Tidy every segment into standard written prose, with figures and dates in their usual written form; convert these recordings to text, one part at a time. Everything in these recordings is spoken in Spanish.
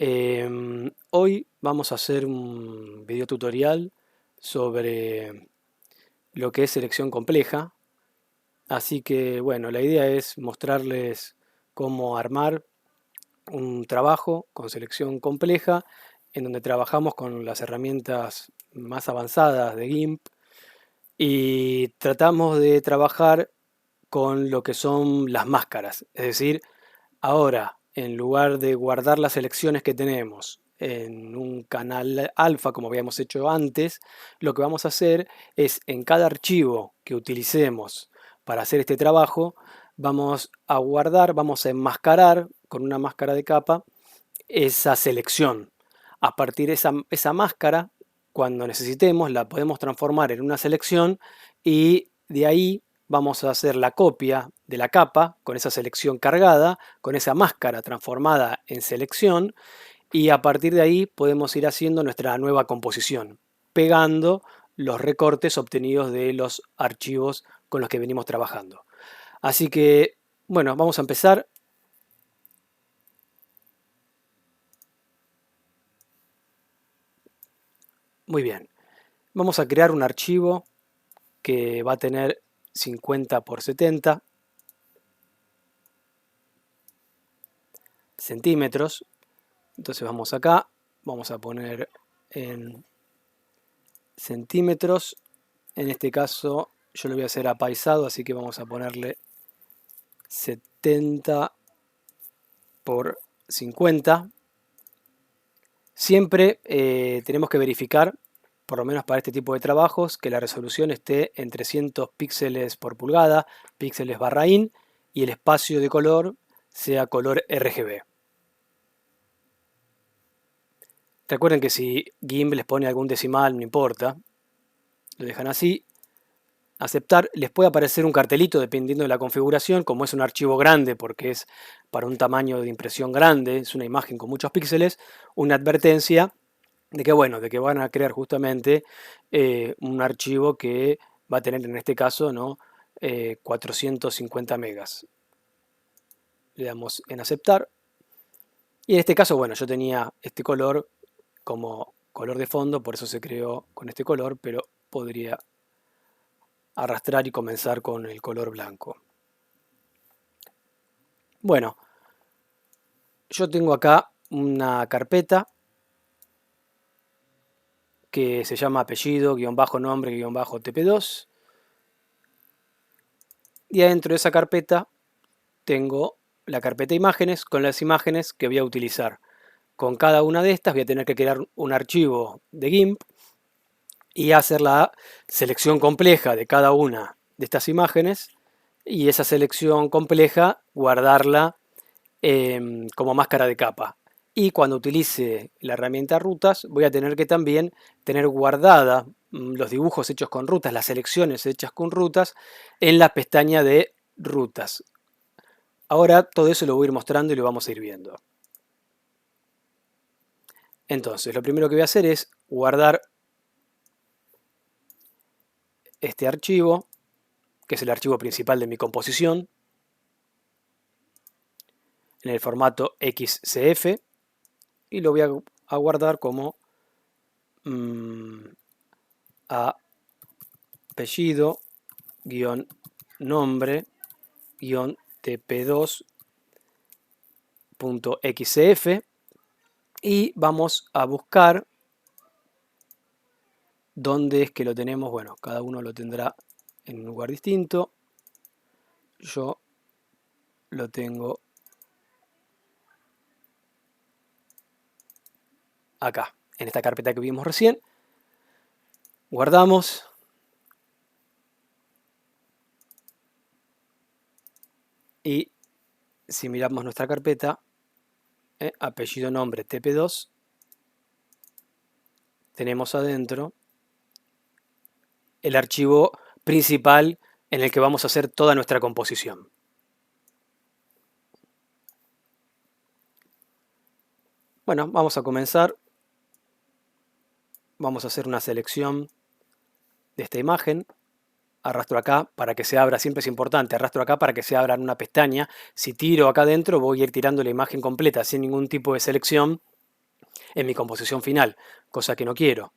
Hoy vamos a hacer un video tutorial sobre lo que es selección compleja. Así que bueno, la idea es mostrarles cómo armar un trabajo con selección compleja en donde trabajamos con las herramientas más avanzadas de GIMP y tratamos de trabajar con lo que son las máscaras. Es decir, ahora, en lugar de guardar las selecciones que tenemos en un canal alfa, como habíamos hecho antes, lo que vamos a hacer es en cada archivo que utilicemos para hacer este trabajo, vamos a guardar, vamos a enmascarar con una máscara de capa esa selección. A partir de esa máscara, cuando necesitemos, la podemos transformar en una selección y de ahí vamos a hacer la copia de la capa con esa selección cargada, con esa máscara transformada en selección y a partir de ahí podemos ir haciendo nuestra nueva composición, pegando los recortes obtenidos de los archivos con los que venimos trabajando. Así que, bueno, vamos a empezar. Muy bien. Vamos a crear un archivo que va a tener 50 por 70 centímetros. Entonces vamos acá, vamos a poner en centímetros. En este caso yo lo voy a hacer apaisado, así que vamos a ponerle 70 por 50. Siempre tenemos que verificar, por lo menos para este tipo de trabajos, que la resolución esté en 300 píxeles por pulgada, píxeles barra in, y el espacio de color sea color RGB. Recuerden que si GIMP les pone algún decimal, no importa, lo dejan así. Aceptar, les puede aparecer un cartelito dependiendo de la configuración, como es un archivo grande porque es para un tamaño de impresión grande, es una imagen con muchos píxeles, una advertencia de que bueno, de que van a crear justamente un archivo que va a tener en este caso, ¿no? 450 megas. Le damos en aceptar y en este caso, bueno, yo tenía este color como color de fondo, por eso se creó con este color, pero podría arrastrar y comenzar con el color blanco. Bueno, yo tengo acá una carpeta que se llama apellido, guión bajo nombre, guión bajo TP2. Y adentro de esa carpeta tengo la carpeta imágenes con las imágenes que voy a utilizar. Con cada una de estas voy a tener que crear un archivo de GIMP y hacer la selección compleja de cada una de estas imágenes y esa selección compleja guardarla como máscara de capa. Y cuando utilice la herramienta rutas voy a tener que también tener guardada los dibujos hechos con rutas, las selecciones hechas con rutas en la pestaña de rutas. Ahora todo eso lo voy a ir mostrando y lo vamos a ir viendo. Entonces, lo primero que voy a hacer es guardar este archivo, que es el archivo principal de mi composición, en el formato XCF, y lo voy a guardar como apellido, guión nombre, guión tp2.xcf, y vamos a buscar dónde es que lo tenemos. Bueno, cada uno lo tendrá en un lugar distinto. Yo lo tengo acá, en esta carpeta que vimos recién. Guardamos. Y si miramos nuestra carpeta, apellido nombre TP2, tenemos adentro el archivo principal en el que vamos a hacer toda nuestra composición. Bueno, vamos a comenzar. Vamos a hacer una selección de esta imagen. Arrastro acá para que se abra, siempre es importante, arrastro acá para que se abra en una pestaña. Si tiro acá adentro voy a ir tirando la imagen completa sin ningún tipo de selección. en mi composición final, cosa que no quiero.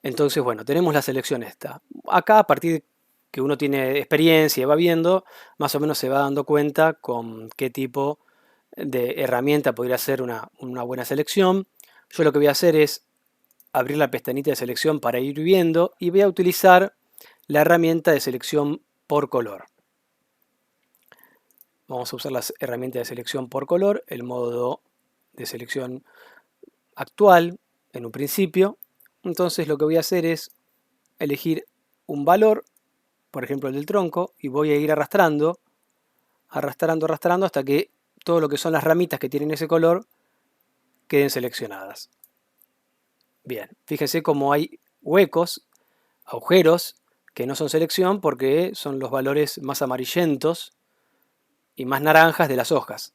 Entonces, bueno, tenemos la selección esta. Acá, a partir de que uno tiene experiencia y va viendo, más o menos se va dando cuenta con qué tipo de herramienta podría ser una buena selección. Yo lo que voy a hacer es abrir la pestañita de selección para ir viendo y voy a utilizar la herramienta de selección por color. Vamos a usar la herramienta de selección por color, el modo de selección actual en un principio. Entonces lo que voy a hacer es elegir un valor, por ejemplo el del tronco, y voy a ir arrastrando, arrastrando hasta que todo lo que son las ramitas que tienen ese color queden seleccionadas. Bien, fíjense cómo hay huecos, agujeros, que no son selección porque son los valores más amarillentos y más naranjas de las hojas.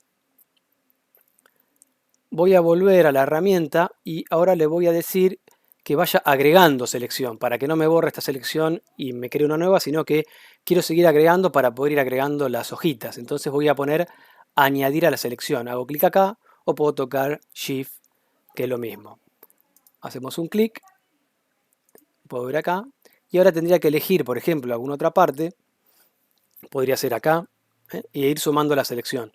Voy a volver a la herramienta y ahora le voy a decir que vaya agregando selección para que no me borre esta selección y me cree una nueva, sino que quiero seguir agregando para poder ir agregando las hojitas. Entonces voy a poner añadir a la selección. Hago clic acá o puedo tocar Shift, que es lo mismo. Hacemos un clic, puedo ver acá y ahora tendría que elegir, por ejemplo, alguna otra parte. Podría ser acá y ir sumando la selección.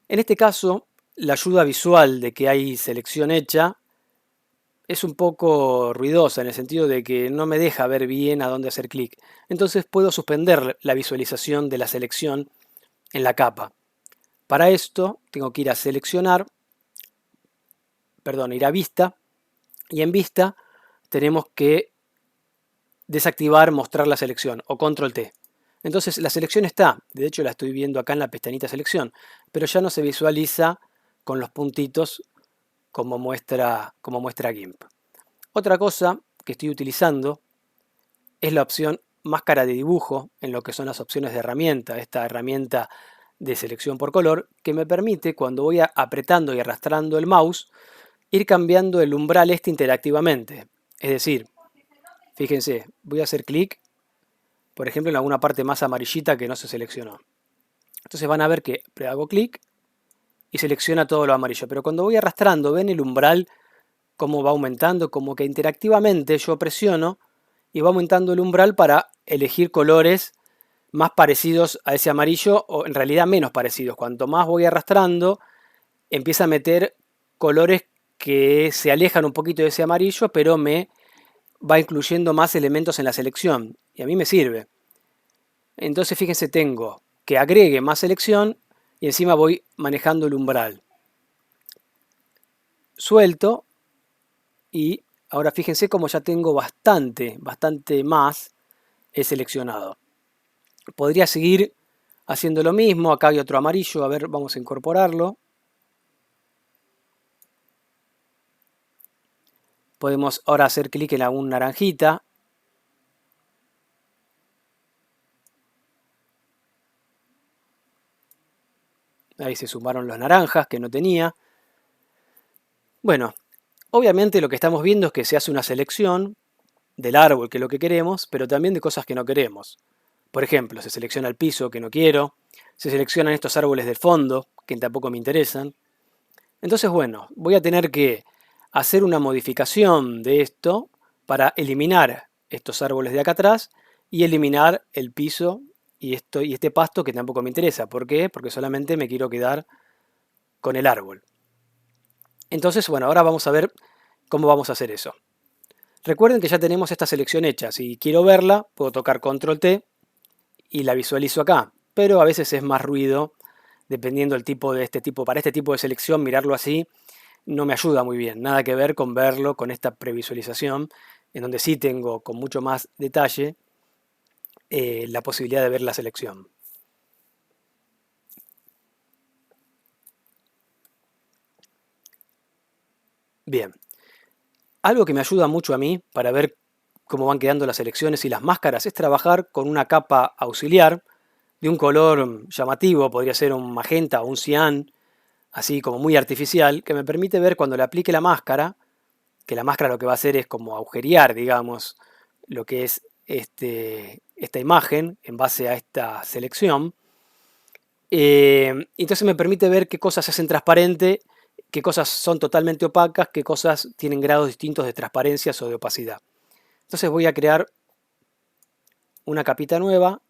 En este caso, la ayuda visual de que hay selección hecha es un poco ruidosa en el sentido de que no me deja ver bien a dónde hacer clic. Entonces puedo suspender la visualización de la selección en la capa. Para esto tengo que ir a seleccionar, perdón, ir a vista, y en vista tenemos que desactivar mostrar la selección o control T. Entonces la selección está, de hecho la estoy viendo acá en la pestañita selección, pero ya no se visualiza con los puntitos como muestra GIMP. Otra cosa que estoy utilizando es la opción máscara de dibujo en lo que son las opciones de herramienta, esta herramienta de selección por color, que me permite cuando voy apretando y arrastrando el mouse, ir cambiando el umbral este interactivamente. Es decir, fíjense, voy a hacer clic, por ejemplo, en alguna parte más amarillita que no se seleccionó. Entonces van a ver que hago clic y selecciona todo lo amarillo. Pero cuando voy arrastrando, ven el umbral cómo va aumentando, como que interactivamente yo presiono y va aumentando el umbral para elegir colores más parecidos a ese amarillo o en realidad menos parecidos. Cuanto más voy arrastrando, empieza a meter colores que se alejan un poquito de ese amarillo, pero me va incluyendo más elementos en la selección. Y a mí me sirve. Entonces fíjense, tengo que agregue más selección y encima voy manejando el umbral. Suelto y ahora fíjense como ya tengo bastante más seleccionado. Podría seguir haciendo lo mismo. Acá hay otro amarillo. A ver, vamos a incorporarlo. Podemos ahora hacer clic en algún naranjita. Ahí se sumaron los naranjas que no tenía. Bueno, obviamente lo que estamos viendo es que se hace una selección del árbol, que es lo que queremos, pero también de cosas que no queremos. Por ejemplo, se selecciona el piso, que no quiero. Se seleccionan estos árboles del fondo, que tampoco me interesan. Entonces, bueno, voy a tener que hacer una modificación de esto para eliminar estos árboles de acá atrás y eliminar el piso y este pasto que tampoco me interesa. ¿Por qué? Porque solamente me quiero quedar con el árbol. Entonces, bueno, ahora vamos a ver cómo vamos a hacer eso. Recuerden que ya tenemos esta selección hecha. Si quiero verla, puedo tocar control T y la visualizo acá. Pero a veces es más ruido, dependiendo del tipo de para este tipo de selección, mirarlo así no me ayuda muy bien. Nada que ver con verlo con esta previsualización, en donde sí tengo con mucho más detalle la posibilidad de ver la selección. Bien, algo que me ayuda mucho a mí para ver cómo van quedando las selecciones y las máscaras es trabajar con una capa auxiliar de un color llamativo, podría ser un magenta o un cian, así como muy artificial, que me permite ver cuando le aplique la máscara, que la máscara lo que va a hacer es como agujerear, digamos, lo que es esta imagen en base a esta selección. Entonces me permite ver qué cosas se hacen transparente qué cosas son totalmente opacas, qué cosas tienen grados distintos de transparencia o de opacidad. Entonces voy a crear una capita nueva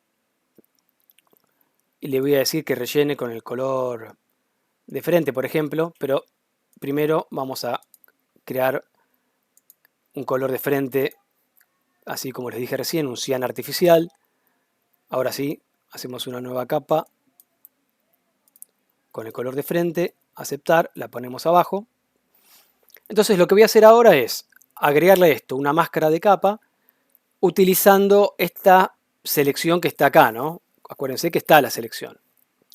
y le voy a decir que rellene con el color de frente, por ejemplo, pero primero vamos a crear un color de frente, así como les dije recién, un cian artificial. Ahora sí, hacemos una nueva capa con el color de frente, aceptar, la ponemos abajo. Entonces lo que voy a hacer ahora es agregarle a esto una máscara de capa utilizando esta selección que está acá, ¿no? Acuérdense que está la selección.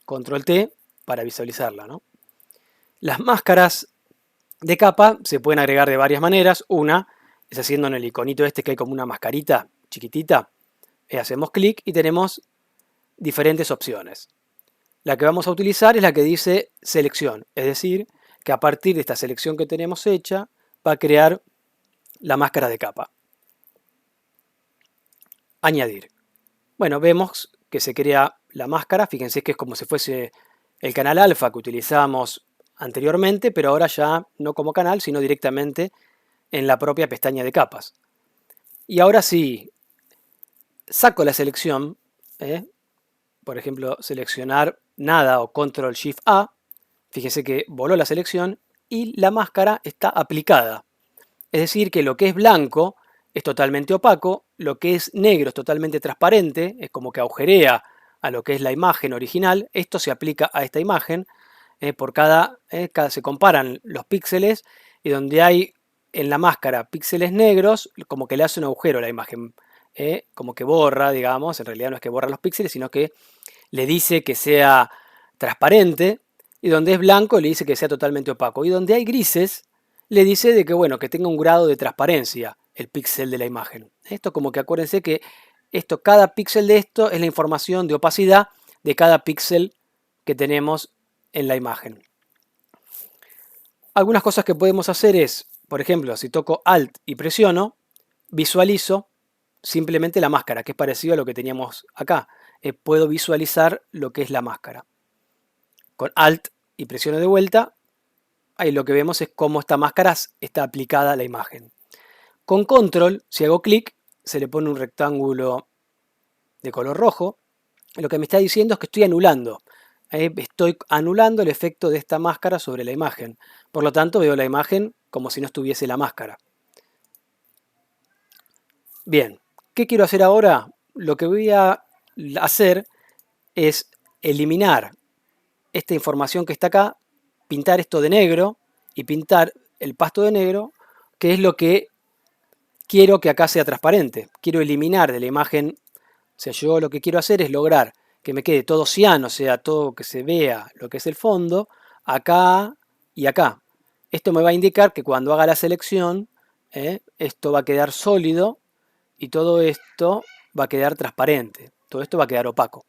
Control T para visualizarla, ¿no? Las máscaras de capa se pueden agregar de varias maneras. Una es haciendo en el iconito este que hay como una mascarita chiquitita. Hacemos clic y tenemos diferentes opciones. La que vamos a utilizar es la que dice selección, es decir, que a partir de esta selección que tenemos hecha va a crear la máscara de capa. Añadir. Bueno, vemos que se crea la máscara. Fíjense que es como si fuese el canal alfa que utilizábamos anteriormente, pero ahora ya no como canal, sino directamente en la propia pestaña de capas. Y ahora sí, saco la selección, por ejemplo, seleccionar nada o control shift A, fíjense que voló la selección y la máscara está aplicada. Es decir, que lo que es blanco es totalmente opaco, lo que es negro es totalmente transparente, es como que agujerea a lo que es la imagen original. Esto se aplica a esta imagen. Se comparan los píxeles y donde hay en la máscara píxeles negros, como que le hace un agujero a la imagen, como que borra, digamos, en realidad no es que borra los píxeles, sino que le dice que sea transparente, y donde es blanco le dice que sea totalmente opaco, y donde hay grises le dice de que, bueno, que tenga un grado de transparencia el píxel de la imagen. Esto como que acuérdense que cada píxel de esto es la información de opacidad de cada píxel que tenemos en la imagen. Algunas cosas que podemos hacer es, por ejemplo, si toco Alt y presiono, visualizo simplemente la máscara, que es parecido a lo que teníamos acá. Puedo visualizar lo que es la máscara. Con Alt y presiono de vuelta, ahí lo que vemos es cómo esta máscara está aplicada a la imagen. Con Control, si hago clic, se le pone un rectángulo de color rojo. Lo que me está diciendo es que estoy anulando. Estoy anulando el efecto de esta máscara sobre la imagen. Por lo tanto, veo la imagen como si no estuviese la máscara. Bien, ¿qué quiero hacer ahora? Lo que voy a hacer es eliminar esta información que está acá, pintar esto de negro y pintar el pasto de negro, que es lo que quiero que acá sea transparente. Quiero eliminar de la imagen, o sea, yo lo que quiero hacer es lograr que me quede todo cian, o sea, todo que se vea lo que es el fondo, acá y acá. Esto me va a indicar que cuando haga la selección, esto va a quedar sólido y todo esto va a quedar transparente. Todo esto va a quedar opaco.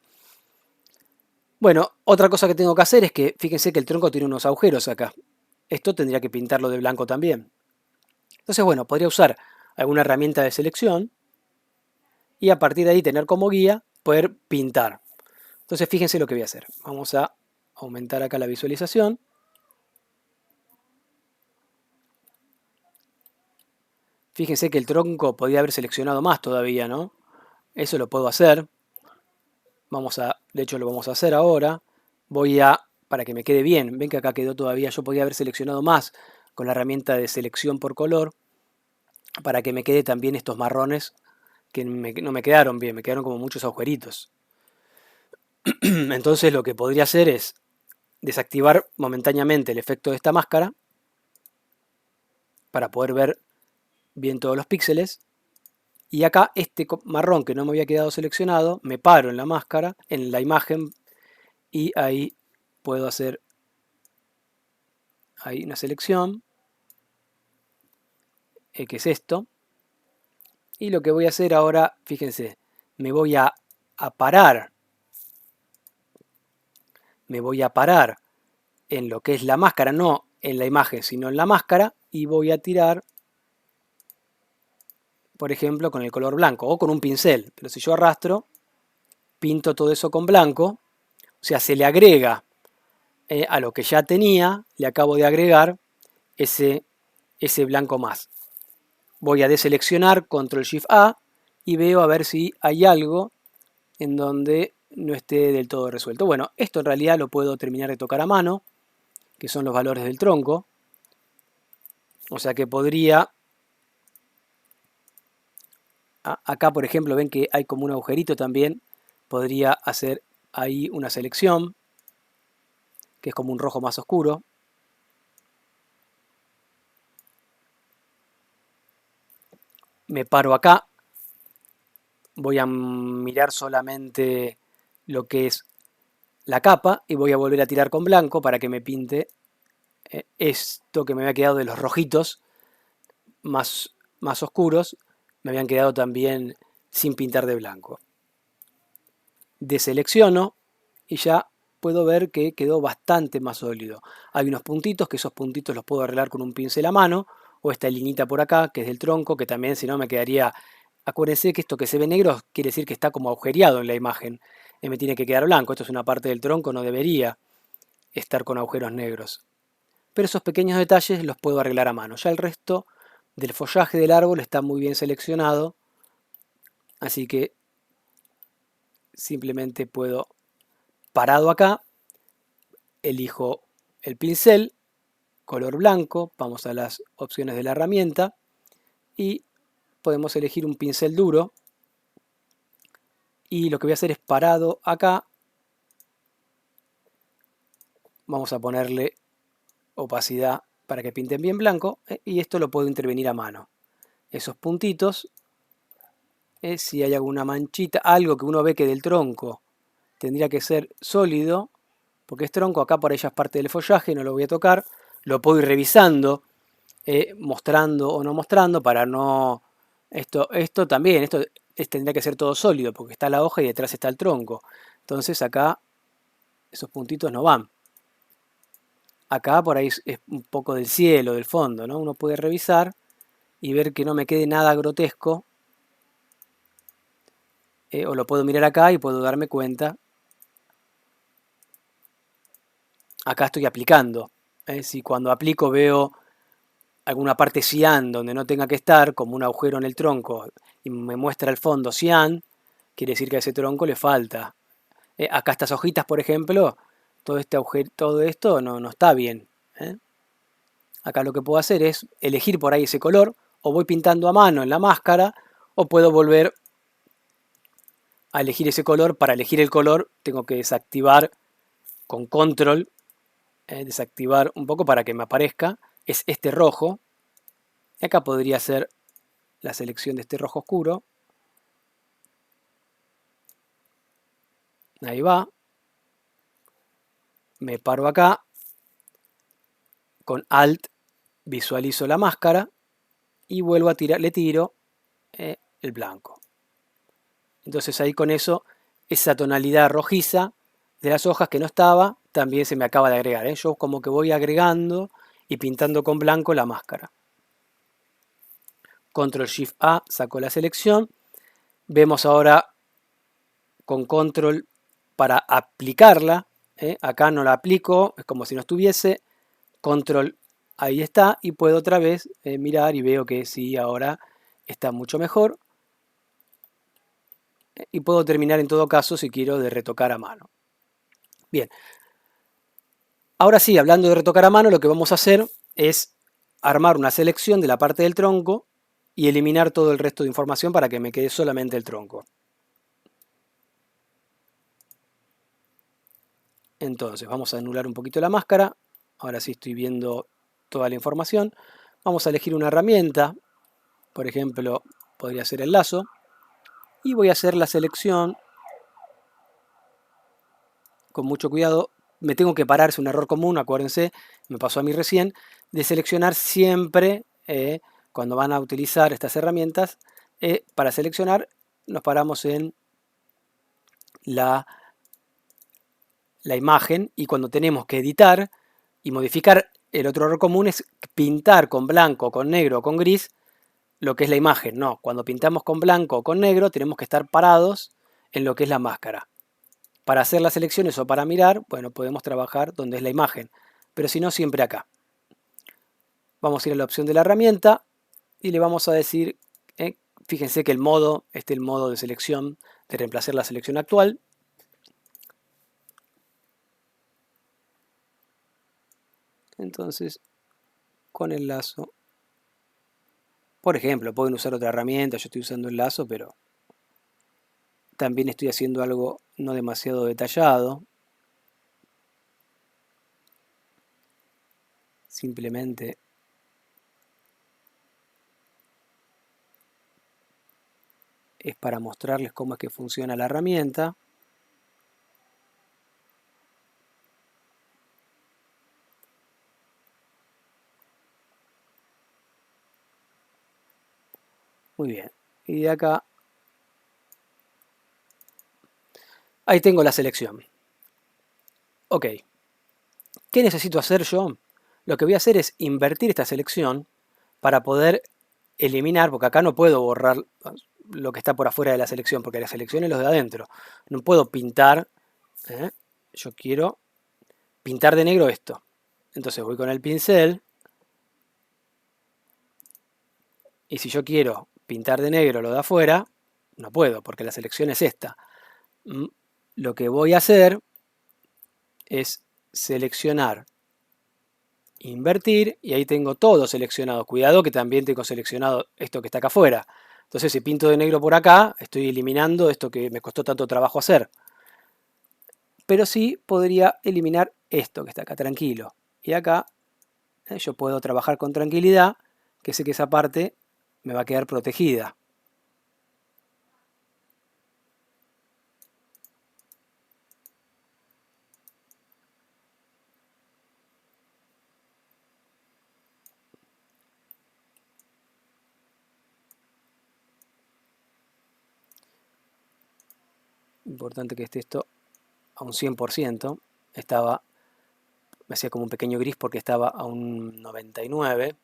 Bueno, otra cosa que tengo que hacer es que, fíjense que el tronco tiene unos agujeros acá. Esto tendría que pintarlo de blanco también. Entonces, bueno, podría usar alguna herramienta de selección y a partir de ahí tener como guía poder pintar. Entonces, fíjense lo que voy a hacer. Vamos a aumentar acá la visualización. Fíjense que el tronco podía haber seleccionado más todavía, ¿no? Eso lo puedo hacer. De hecho lo vamos a hacer ahora. Para que me quede bien, ven que acá quedó todavía, yo podía haber seleccionado más con la herramienta de selección por color, para que me quede también estos marrones que no me quedaron bien, me quedaron como muchos agujeritos. Entonces lo que podría hacer es desactivar momentáneamente el efecto de esta máscara para poder ver bien todos los píxeles. Y acá este marrón que no me había quedado seleccionado, me paro en la máscara, en la imagen, y ahí puedo hacer ahí una selección, que es esto. Y lo que voy a hacer ahora, fíjense, me voy a parar. Me voy a parar en lo que es la máscara, no en la imagen, sino en la máscara, y voy a tirar, por ejemplo, con el color blanco o con un pincel. Pero si yo arrastro, pinto todo eso con blanco, o sea, se le agrega a lo que ya tenía le acabo de agregar ese blanco más. Voy a deseleccionar, Control Shift A, y veo a ver si hay algo en donde no esté del todo resuelto. Bueno, esto en realidad lo puedo terminar de tocar a mano, que son los valores del tronco. O sea que podría... Acá, por ejemplo, ven que hay como un agujerito también. Podría hacer ahí una selección, que es como un rojo más oscuro. Me paro acá. Voy a mirar solamente lo que es la capa y voy a volver a tirar con blanco para que me pinte esto que me había quedado de los rojitos más oscuros. Me habían quedado también sin pintar de blanco. Deselecciono y ya puedo ver que quedó bastante más sólido. Hay unos puntitos, que esos puntitos los puedo arreglar con un pincel a mano, o esta linita por acá, que es del tronco, que también si no me quedaría... Acuérdense que esto que se ve negro quiere decir que está como agujereado en la imagen. Me tiene que quedar blanco. Esto es una parte del tronco, no debería estar con agujeros negros. Pero esos pequeños detalles los puedo arreglar a mano. Ya el resto del follaje del árbol está muy bien seleccionado, así que simplemente puedo, parado acá, elijo el pincel, color blanco, vamos a las opciones de la herramienta y podemos elegir un pincel duro, y lo que voy a hacer es, parado acá, vamos a ponerle opacidad para que pinten bien blanco, y esto lo puedo intervenir a mano. Esos puntitos, si hay alguna manchita, algo que uno ve que del tronco tendría que ser sólido, porque es tronco, acá por ella es parte del follaje, no lo voy a tocar, lo puedo ir revisando, mostrando o no mostrando, para no... Esto también, tendría que ser todo sólido, porque está la hoja y detrás está el tronco. Entonces acá esos puntitos no van. Acá por ahí es un poco del cielo, del fondo, ¿no? Uno puede revisar y ver que no me quede nada grotesco, o lo puedo mirar acá y puedo darme cuenta. Acá estoy aplicando. Si cuando aplico veo alguna parte cian donde no tenga que estar, como un agujero en el tronco, y me muestra el fondo cian, quiere decir que a ese tronco le falta. Acá estas hojitas, por ejemplo, todo este agujero, todo esto no está bien. Acá lo que puedo hacer es elegir por ahí ese color, o voy pintando a mano en la máscara, o puedo volver a elegir ese color. Para elegir el color tengo que desactivar con control, desactivar un poco para que me aparezca. Es este rojo. Y acá podría ser la selección de este rojo oscuro. Ahí va. Me paro acá. Con Alt visualizo la máscara y vuelvo a tirar, le tiro el blanco. Entonces ahí con eso, esa tonalidad rojiza de las hojas que no estaba, también se me acaba de agregar. Yo como que voy agregando y pintando con blanco la máscara. Control Shift A, saco la selección. Vemos ahora con Control para aplicarla. Acá no la aplico, es como si no estuviese. Control, ahí está, y puedo otra vez mirar y veo que sí, ahora está mucho mejor. Y puedo terminar en todo caso, si quiero, de retocar a mano. Bien. Ahora sí, hablando de retocar a mano, lo que vamos a hacer es armar una selección de la parte del tronco y eliminar todo el resto de información para que me quede solamente el tronco. Entonces, vamos a anular un poquito la máscara. Ahora sí estoy viendo toda la información. Vamos a elegir una herramienta. Por ejemplo, podría ser el lazo. Y voy a hacer la selección con mucho cuidado. Me tengo que parar, es un error común, acuérdense, me pasó a mí recién, de seleccionar siempre, cuando van a utilizar estas herramientas, para seleccionar nos paramos en la imagen, y cuando tenemos que editar y modificar, el otro error común es pintar con blanco, con negro o con gris lo que es la imagen. No, cuando pintamos con blanco o con negro tenemos que estar parados en lo que es la máscara. Para hacer las selecciones o para mirar, bueno, podemos trabajar donde es la imagen, pero si no, siempre acá. Vamos a ir a la opción de la herramienta y le vamos a decir, fíjense que el modo, el modo de selección, de reemplazar la selección actual. Entonces, con el lazo, por ejemplo, pueden usar otra herramienta, yo estoy usando el lazo, pero también estoy haciendo algo no demasiado detallado. Simplemente es para mostrarles cómo es que funciona la herramienta. Muy bien. Y de acá, ahí tengo la selección. Ok. ¿Qué necesito hacer yo? Lo que voy a hacer es invertir esta selección para poder eliminar, porque acá no puedo borrar lo que está por afuera de la selección, porque la selección es lo de adentro. No puedo pintar, yo quiero pintar de negro esto. Entonces voy con el pincel y si yo quiero pintar de negro lo de afuera, no puedo, porque la selección es esta. Lo que voy a hacer es seleccionar, invertir, y ahí tengo todo seleccionado. Cuidado que también tengo seleccionado esto que está acá afuera. Entonces si pinto de negro por acá, estoy eliminando esto que me costó tanto trabajo hacer. Pero sí podría eliminar esto que está acá, tranquilo. Y acá yo puedo trabajar con tranquilidad, que sé que esa parte me va a quedar protegida. Importante que esté esto a un 100%. Me hacía como un pequeño gris porque estaba a un 99.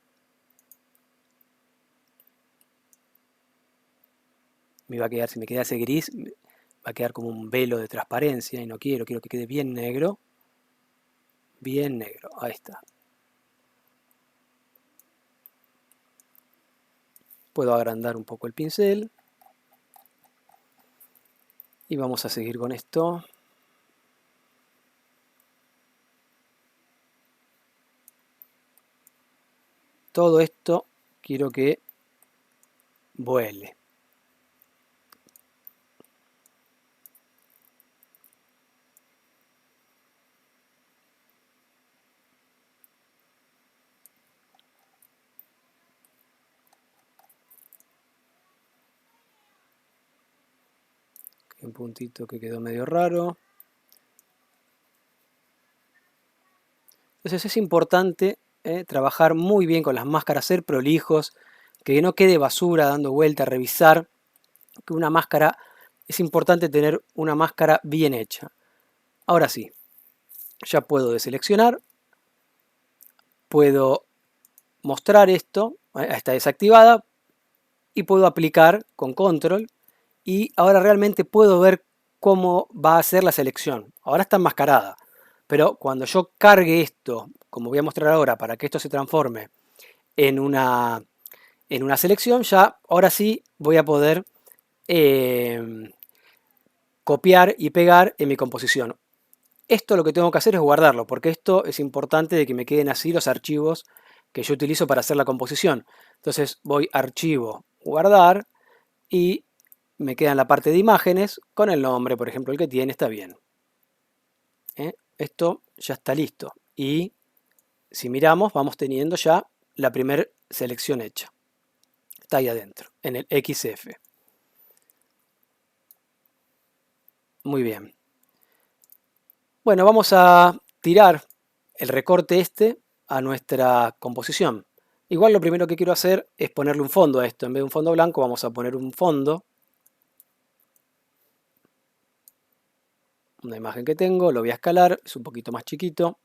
Me iba a quedar, si me quedase gris, va a quedar como un velo de transparencia y no quiero que quede bien negro. Bien negro, ahí está. Puedo agrandar un poco el pincel. Y vamos a seguir con esto. Todo esto quiero que vuele. Un puntito que quedó medio raro. Entonces es importante trabajar muy bien con las máscaras, ser prolijos, que no quede basura dando vuelta, revisar que una máscara, es importante tener una máscara bien hecha. Ahora sí, ya puedo deseleccionar, puedo mostrar esto, está desactivada, y puedo aplicar con control, y ahora realmente puedo ver cómo va a ser la selección. Ahora está enmascarada, pero cuando yo cargue esto, como voy a mostrar ahora, para que esto se transforme en una selección, ya ahora sí voy a poder copiar y pegar en mi composición. Esto lo que tengo que hacer es guardarlo, porque esto es importante de que me queden así los archivos que yo utilizo para hacer la composición. Entonces voy a archivo, guardar, y me queda en la parte de imágenes con el nombre, por ejemplo, el que tiene está bien. Esto ya está listo. Y si miramos, vamos teniendo ya la primera selección hecha. Está ahí adentro, en el XF. Muy bien. Bueno, vamos a tirar el recorte a nuestra composición. Igual lo primero que quiero hacer es ponerle un fondo a esto. En vez de un fondo blanco vamos a poner un fondo. Una imagen que tengo, lo voy a escalar, es un poquito más chiquito.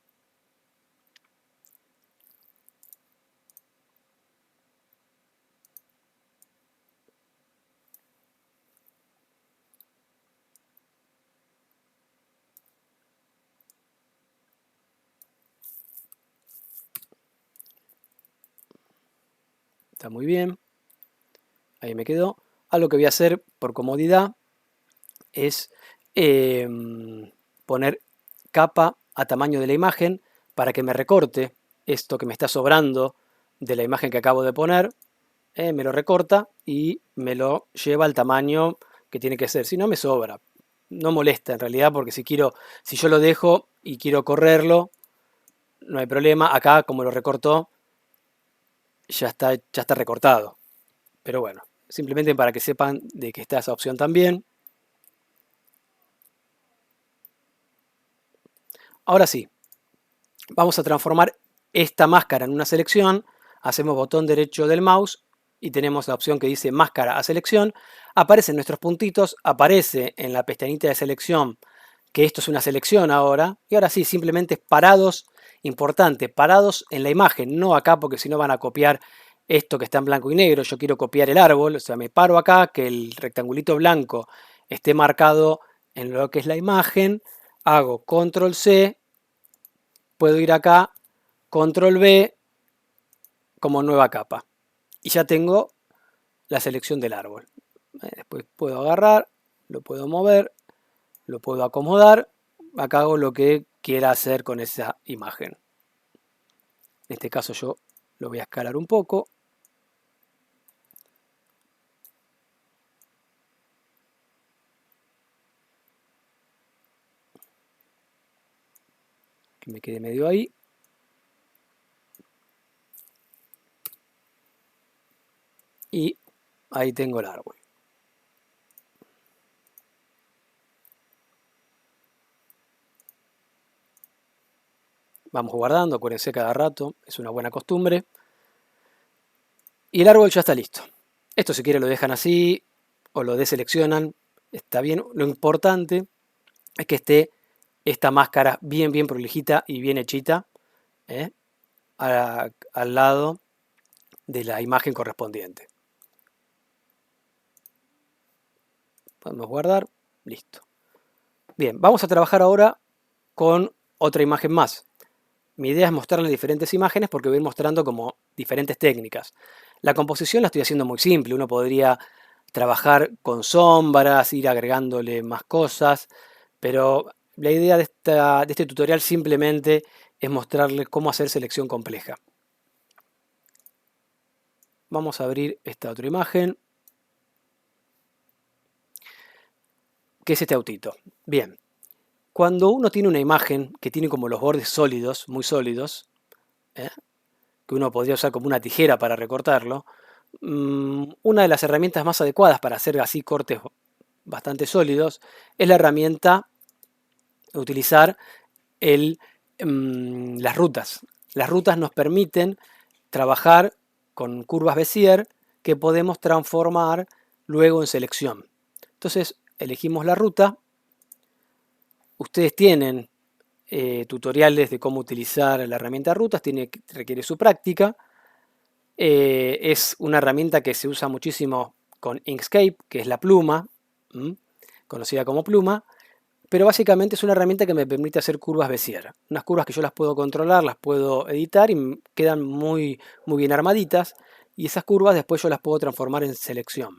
Está muy bien. Ahí me quedó. Algo que voy a hacer por comodidad es poner capa a tamaño de la imagen para que me recorte esto que me está sobrando de la imagen que acabo de poner. Me lo recorta y me lo lleva al tamaño que tiene que ser. Si no, me sobra. No molesta en realidad, porque si yo lo dejo y quiero correrlo, no hay problema. Acá, como lo recortó, ya está recortado. Pero bueno, simplemente para que sepan de que está esa opción también. Ahora sí, vamos a transformar esta máscara en una selección. Hacemos botón derecho del mouse y tenemos la opción que dice máscara a selección. Aparecen nuestros puntitos, aparece en la pestañita de selección que esto es una selección ahora. Y ahora sí, simplemente parados, importante, parados en la imagen, no acá porque si no van a copiar esto que está en blanco y negro. Yo quiero copiar el árbol, o sea, me paro acá, que el rectangulito blanco esté marcado en lo que es la imagen. Hago control C, puedo ir acá, control V como nueva capa. Y ya tengo la selección del árbol. Después puedo agarrar, lo puedo mover, lo puedo acomodar. Acá hago lo que quiera hacer con esa imagen. En este caso yo lo voy a escalar un poco. Que me quede medio ahí. Y ahí tengo el árbol. Vamos guardando, acuérdense cada rato, es una buena costumbre. Y el árbol ya está listo. Esto si quiere lo dejan así o lo deseleccionan, está bien. Lo importante es que esté esta máscara bien prolijita y bien hechita al lado de la imagen correspondiente. Podemos guardar, listo. Bien, vamos a trabajar ahora con otra imagen más. Mi idea es mostrarles diferentes imágenes porque voy a ir mostrando como diferentes técnicas. La composición la estoy haciendo muy simple. Uno podría trabajar con sombras, ir agregándole más cosas, pero la idea de este tutorial simplemente es mostrarles cómo hacer selección compleja. Vamos a abrir esta otra imagen, que es este autito. Bien, cuando uno tiene una imagen que tiene como los bordes sólidos, muy sólidos, que uno podría usar como una tijera para recortarlo, una de las herramientas más adecuadas para hacer así cortes bastante sólidos es la herramienta utilizar las rutas. Las rutas nos permiten trabajar con curvas Bézier que podemos transformar luego en selección. Entonces elegimos la ruta. Ustedes tienen tutoriales de cómo utilizar la herramienta rutas, requiere su práctica. Es una herramienta que se usa muchísimo con Inkscape, que es la pluma, conocida como pluma, pero básicamente es una herramienta que me permite hacer curvas Bézier. Unas curvas que yo las puedo controlar, las puedo editar y quedan muy bien armaditas, y esas curvas después yo las puedo transformar en selección.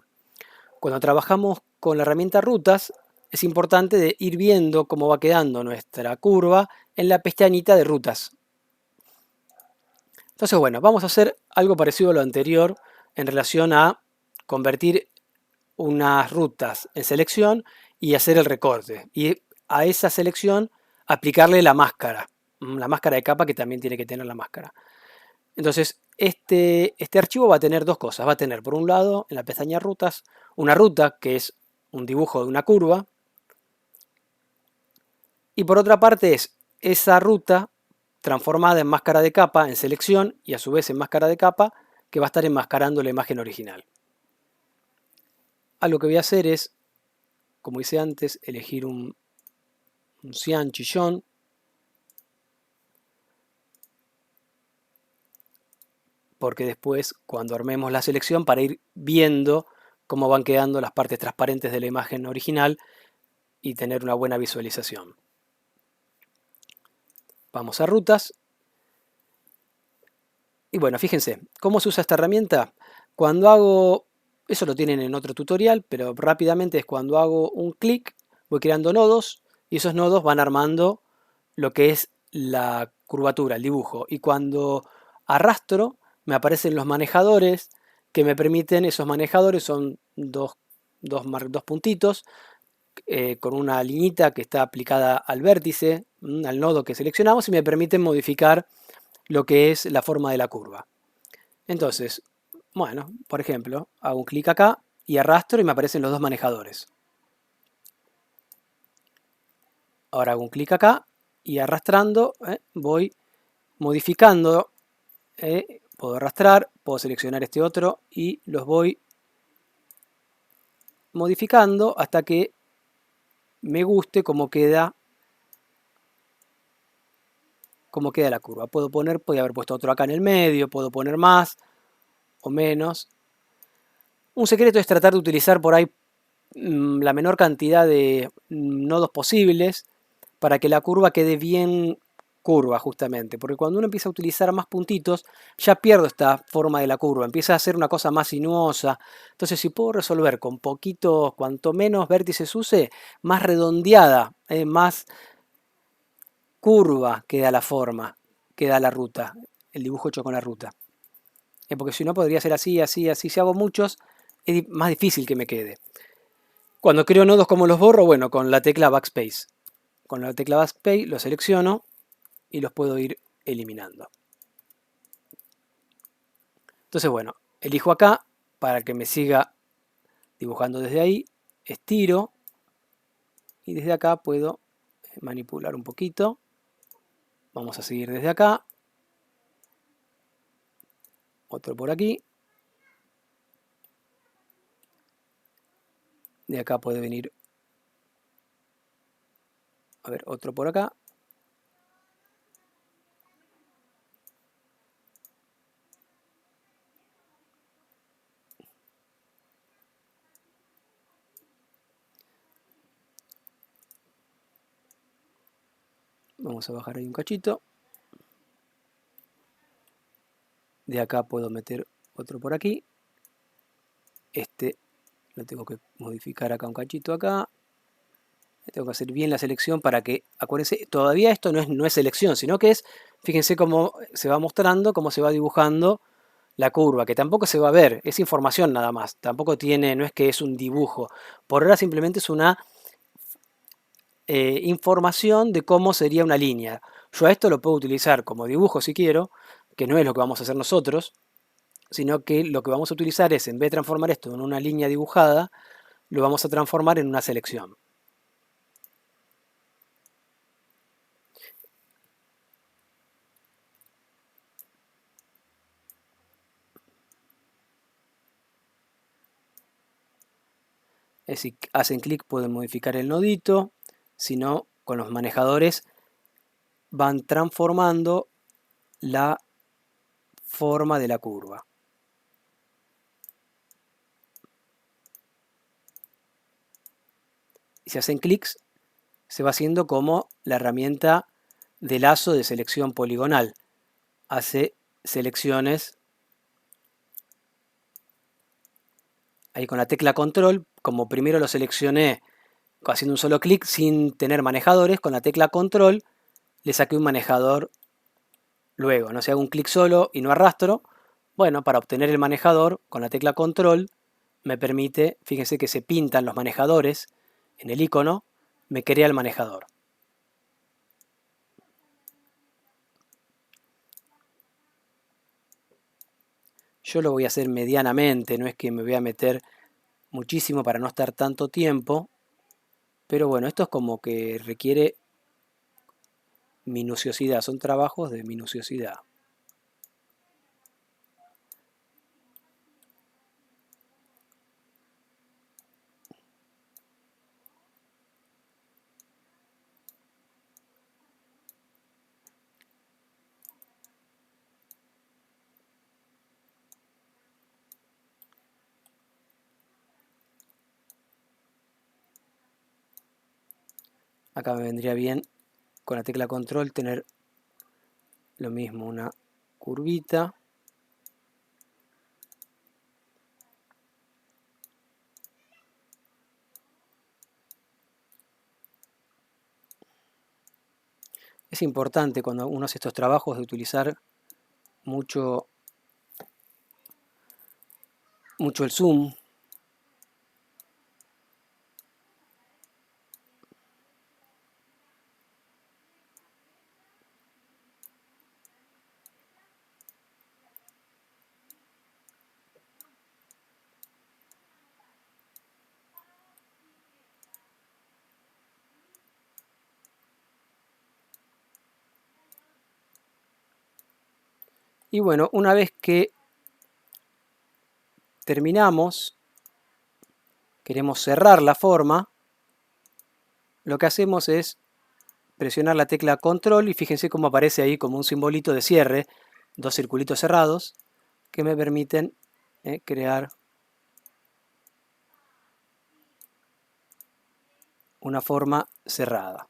Cuando trabajamos con la herramienta rutas, es importante ir viendo cómo va quedando nuestra curva en la pestañita de rutas. Entonces, bueno, vamos a hacer algo parecido a lo anterior en relación a convertir unas rutas en selección y hacer el recorte. Y a esa selección aplicarle la máscara de capa que también tiene que tener la máscara. Entonces, este archivo va a tener dos cosas. Va a tener, por un lado, en la pestaña rutas, una ruta que es un dibujo de una curva. Y por otra parte es esa ruta transformada en máscara de capa, en selección, y a su vez en máscara de capa, que va a estar enmascarando la imagen original. Algo que voy a hacer es, como hice antes, elegir un cian chillón. Porque después, cuando armemos la selección, para ir viendo cómo van quedando las partes transparentes de la imagen original y tener una buena visualización. Vamos a rutas. Y bueno, fíjense, ¿cómo se usa esta herramienta? Cuando hago, eso lo tienen en otro tutorial, pero rápidamente es cuando hago un clic, voy creando nodos y esos nodos van armando lo que es la curvatura, el dibujo. Y cuando arrastro, me aparecen los manejadores que me permiten, esos manejadores son dos puntitos con una liñita que está aplicada al vértice, al nodo que seleccionamos y me permiten modificar lo que es la forma de la curva. Entonces, bueno, por ejemplo, hago un clic acá y arrastro y me aparecen los dos manejadores. Ahora hago un clic acá y arrastrando voy modificando. Puedo arrastrar, puedo seleccionar este otro y los voy modificando hasta que me guste cómo queda la curva. Podría haber puesto otro acá en el medio, puedo poner más o menos. Un secreto es tratar de utilizar por ahí la menor cantidad de nodos posibles para que la curva quede bien curva justamente, porque cuando uno empieza a utilizar más puntitos ya pierdo esta forma de la curva, empieza a ser una cosa más sinuosa. Entonces si puedo resolver con poquitos, cuanto menos vértices use, más redondeada, más curva queda la forma, queda la ruta, el dibujo hecho con la ruta. Porque si no podría ser así, así, así. Si hago muchos es más difícil que me quede. Cuando creo nodos, ¿cómo los borro? Bueno, con la tecla Backspace. Con la tecla Backspace los selecciono y los puedo ir eliminando. Entonces, bueno, elijo acá para que me siga dibujando desde ahí. Estiro y desde acá puedo manipular un poquito. Vamos a seguir desde acá. Otro por aquí. De acá puede venir, a ver, otro por acá. Vamos a bajar ahí un cachito. De acá puedo meter otro por aquí. Este lo tengo que modificar acá un cachito acá. Tengo que hacer bien la selección para que, acuérdense, todavía esto no es selección, sino que es, fíjense cómo se va mostrando, cómo se va dibujando la curva, que tampoco se va a ver, es información nada más, tampoco tiene, no es que es un dibujo, por ahora simplemente es una información de cómo sería una línea. Yo a esto lo puedo utilizar como dibujo si quiero, que no es lo que vamos a hacer nosotros, sino que lo que vamos a utilizar es, en vez de transformar esto en una línea dibujada, lo vamos a transformar en una selección. Es decir, hacen clic, pueden modificar el nodito, si no, con los manejadores van transformando la forma de la curva. Y si hacen clics, se va haciendo como la herramienta de lazo de selección poligonal. Hace selecciones ahí con la tecla control, como primero lo seleccioné haciendo un solo clic sin tener manejadores, con la tecla control le saqué un manejador luego. No sé, hago un clic solo y no arrastro. Bueno, para obtener el manejador con la tecla control me permite, fíjense que se pintan los manejadores en el icono, me crea el manejador. Yo lo voy a hacer medianamente, no es que me voy a meter muchísimo para no estar tanto tiempo, pero bueno, esto es como que requiere minuciosidad, son trabajos de minuciosidad. Acá me vendría bien con la tecla control tener lo mismo, una curvita. Es importante cuando uno hace estos trabajos de utilizar mucho, mucho el zoom. Y bueno, una vez que terminamos, queremos cerrar la forma, lo que hacemos es presionar la tecla control y fíjense cómo aparece ahí como un simbolito de cierre, dos circulitos cerrados que me permiten crear una forma cerrada.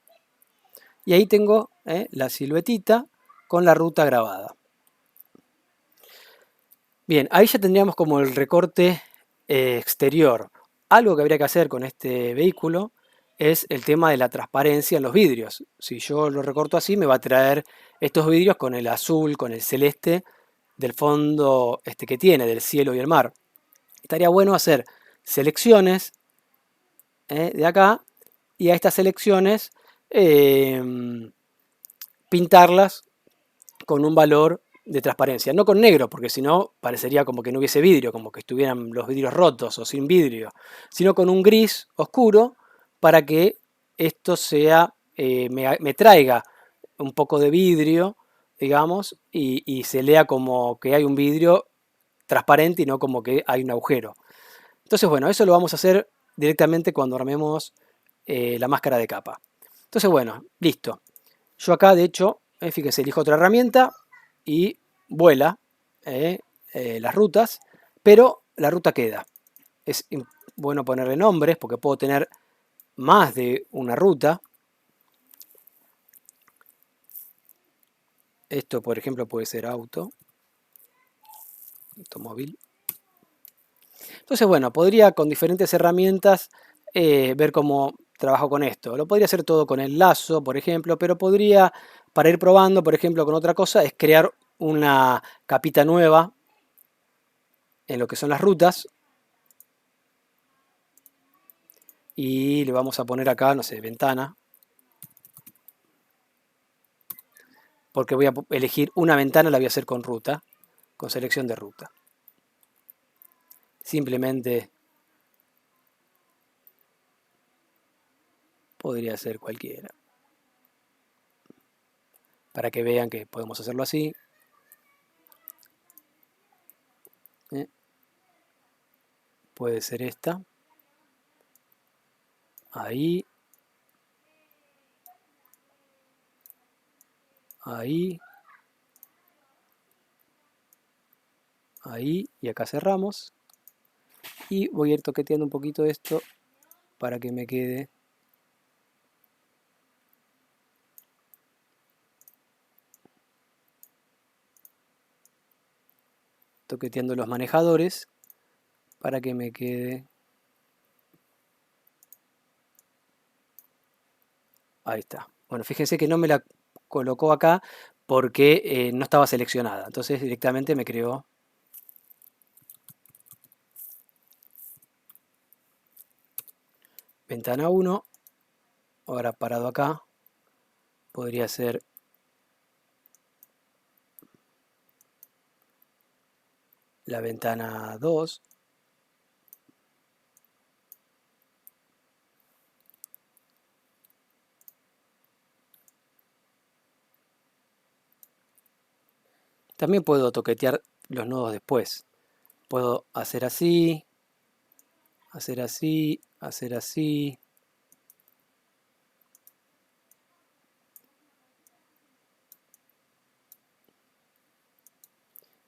Y ahí tengo la siluetita con la ruta grabada. Bien, ahí ya tendríamos como el recorte exterior. Algo que habría que hacer con este vehículo es el tema de la transparencia en los vidrios. Si yo lo recorto así, me va a traer estos vidrios con el azul, con el celeste del fondo que tiene, del cielo y el mar. Estaría bueno hacer selecciones de acá y a estas selecciones eh, pintarlas con un valor de transparencia, no con negro, porque si no parecería como que no hubiese vidrio, como que estuvieran los vidrios rotos o sin vidrio, sino con un gris oscuro para que esto sea, me traiga un poco de vidrio, digamos, y se lea como que hay un vidrio transparente y no como que hay un agujero. Entonces, bueno, eso lo vamos a hacer directamente cuando armemos la máscara de capa. Entonces, bueno, listo. Yo acá, de hecho, fíjense, elijo otra herramienta y vuela las rutas, pero la ruta queda. Es bueno ponerle nombres porque puedo tener más de una ruta. Esto, por ejemplo, puede ser automóvil. Entonces, bueno, podría con diferentes herramientas ver cómo trabajo con esto. Lo podría hacer todo con el lazo, por ejemplo, pero podría, para ir probando, por ejemplo, con otra cosa, es crear una capita nueva en lo que son las rutas. Y le vamos a poner acá, no sé, ventana. Porque voy a elegir una ventana, la voy a hacer con ruta, con selección de ruta. Simplemente podría ser cualquiera. Para que vean que podemos hacerlo así. Puede ser esta. Ahí. Ahí. Ahí. Y acá cerramos. Y voy a ir toqueteando un poquito esto para que me quede. Toqueteando los manejadores para que me quede. Ahí está. Bueno, fíjense que no me la colocó acá porque no estaba seleccionada. Entonces directamente me creó ventana 1. Ahora parado acá. Podría ser la ventana 2. También puedo toquetear los nodos después. Puedo hacer así, hacer así, hacer así.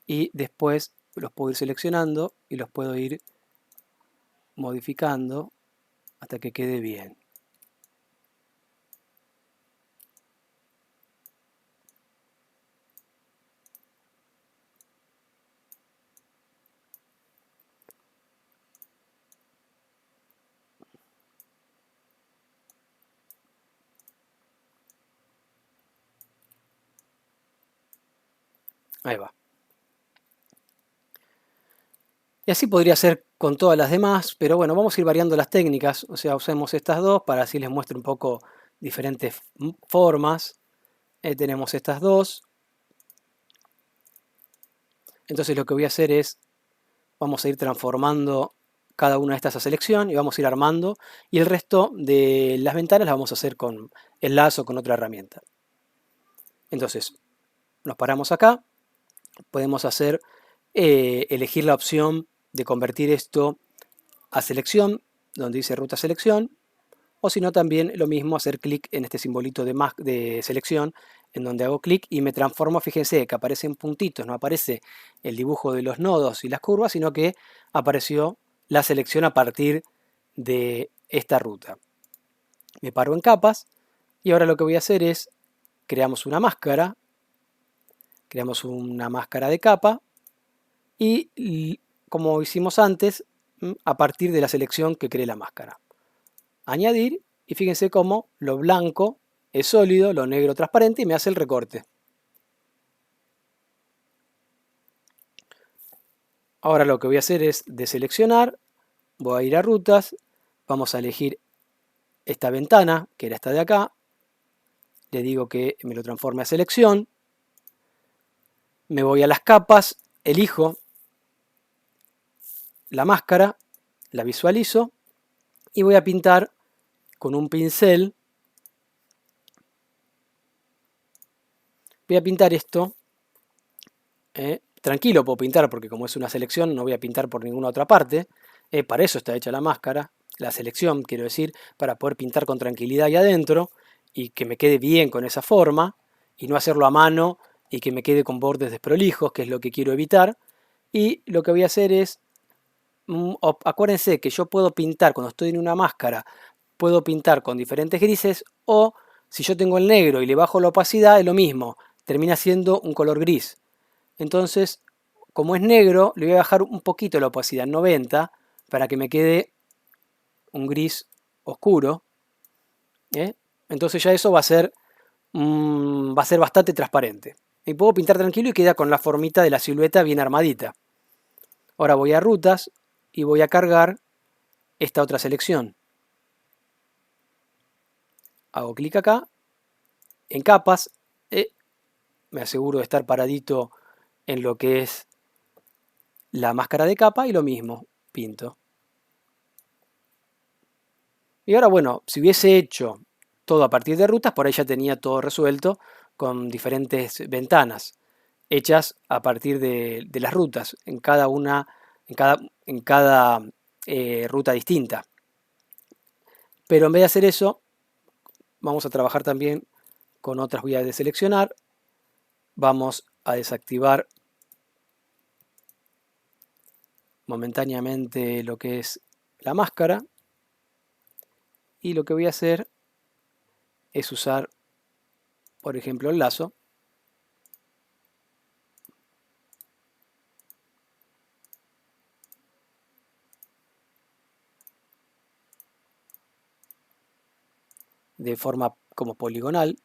Y después los puedo ir seleccionando y los puedo ir modificando hasta que quede bien. Ahí va. Y así podría ser con todas las demás, pero bueno, vamos a ir variando las técnicas. O sea, usemos estas dos para así les muestre un poco diferentes formas. Tenemos estas dos. Entonces lo que voy a hacer es, vamos a ir transformando cada una de estas a selección y vamos a ir armando. Y el resto de las ventanas las vamos a hacer con el lazo o con otra herramienta. Entonces, nos paramos acá. Podemos hacer, elegir la opción de convertir esto a selección, donde dice ruta selección. O si no, también lo mismo, hacer clic en este simbolito de selección, en donde hago clic y me transformo. Fíjense que aparecen puntitos, no aparece el dibujo de los nodos y las curvas, sino que apareció la selección a partir de esta ruta. Me paro en capas y ahora lo que voy a hacer es, creamos una máscara de capa y como hicimos antes, a partir de la selección que cree la máscara. Añadir, y fíjense cómo lo blanco es sólido, lo negro transparente y me hace el recorte. Ahora lo que voy a hacer es deseleccionar, voy a ir a rutas, vamos a elegir esta ventana, que era esta de acá, le digo que me lo transforme a selección, me voy a las capas, elijo la máscara, la visualizo y voy a pintar con un pincel, voy a pintar esto. Tranquilo puedo pintar porque como es una selección no voy a pintar por ninguna otra parte. Para eso está hecha la máscara, la selección quiero decir, para poder pintar con tranquilidad ahí adentro y que me quede bien con esa forma y no hacerlo a mano y que me quede con bordes desprolijos, que es lo que quiero evitar. Y lo que voy a hacer es, acuérdense que yo puedo pintar cuando estoy en una máscara, puedo pintar con diferentes grises o si yo tengo el negro y le bajo la opacidad es lo mismo, termina siendo un color gris. Entonces, como es negro, le voy a bajar un poquito la opacidad, 90, para que me quede un gris oscuro. ¿Eh? Entonces ya eso va a ser bastante transparente. Y puedo pintar tranquilo y queda con la formita de la silueta bien armadita. Ahora voy a rutas y voy a cargar esta otra selección. Hago clic acá, en capas, me aseguro de estar paradito en lo que es la máscara de capa y lo mismo, pinto. Y ahora, bueno, si hubiese hecho todo a partir de rutas, por ahí ya tenía todo resuelto con diferentes ventanas hechas a partir de las rutas, en cada ruta distinta. Pero en vez de hacer eso, vamos a trabajar también con otras. Voy a deseleccionar, vamos a desactivar momentáneamente lo que es la máscara y lo que voy a hacer es usar, por ejemplo, el lazo. De forma como poligonal.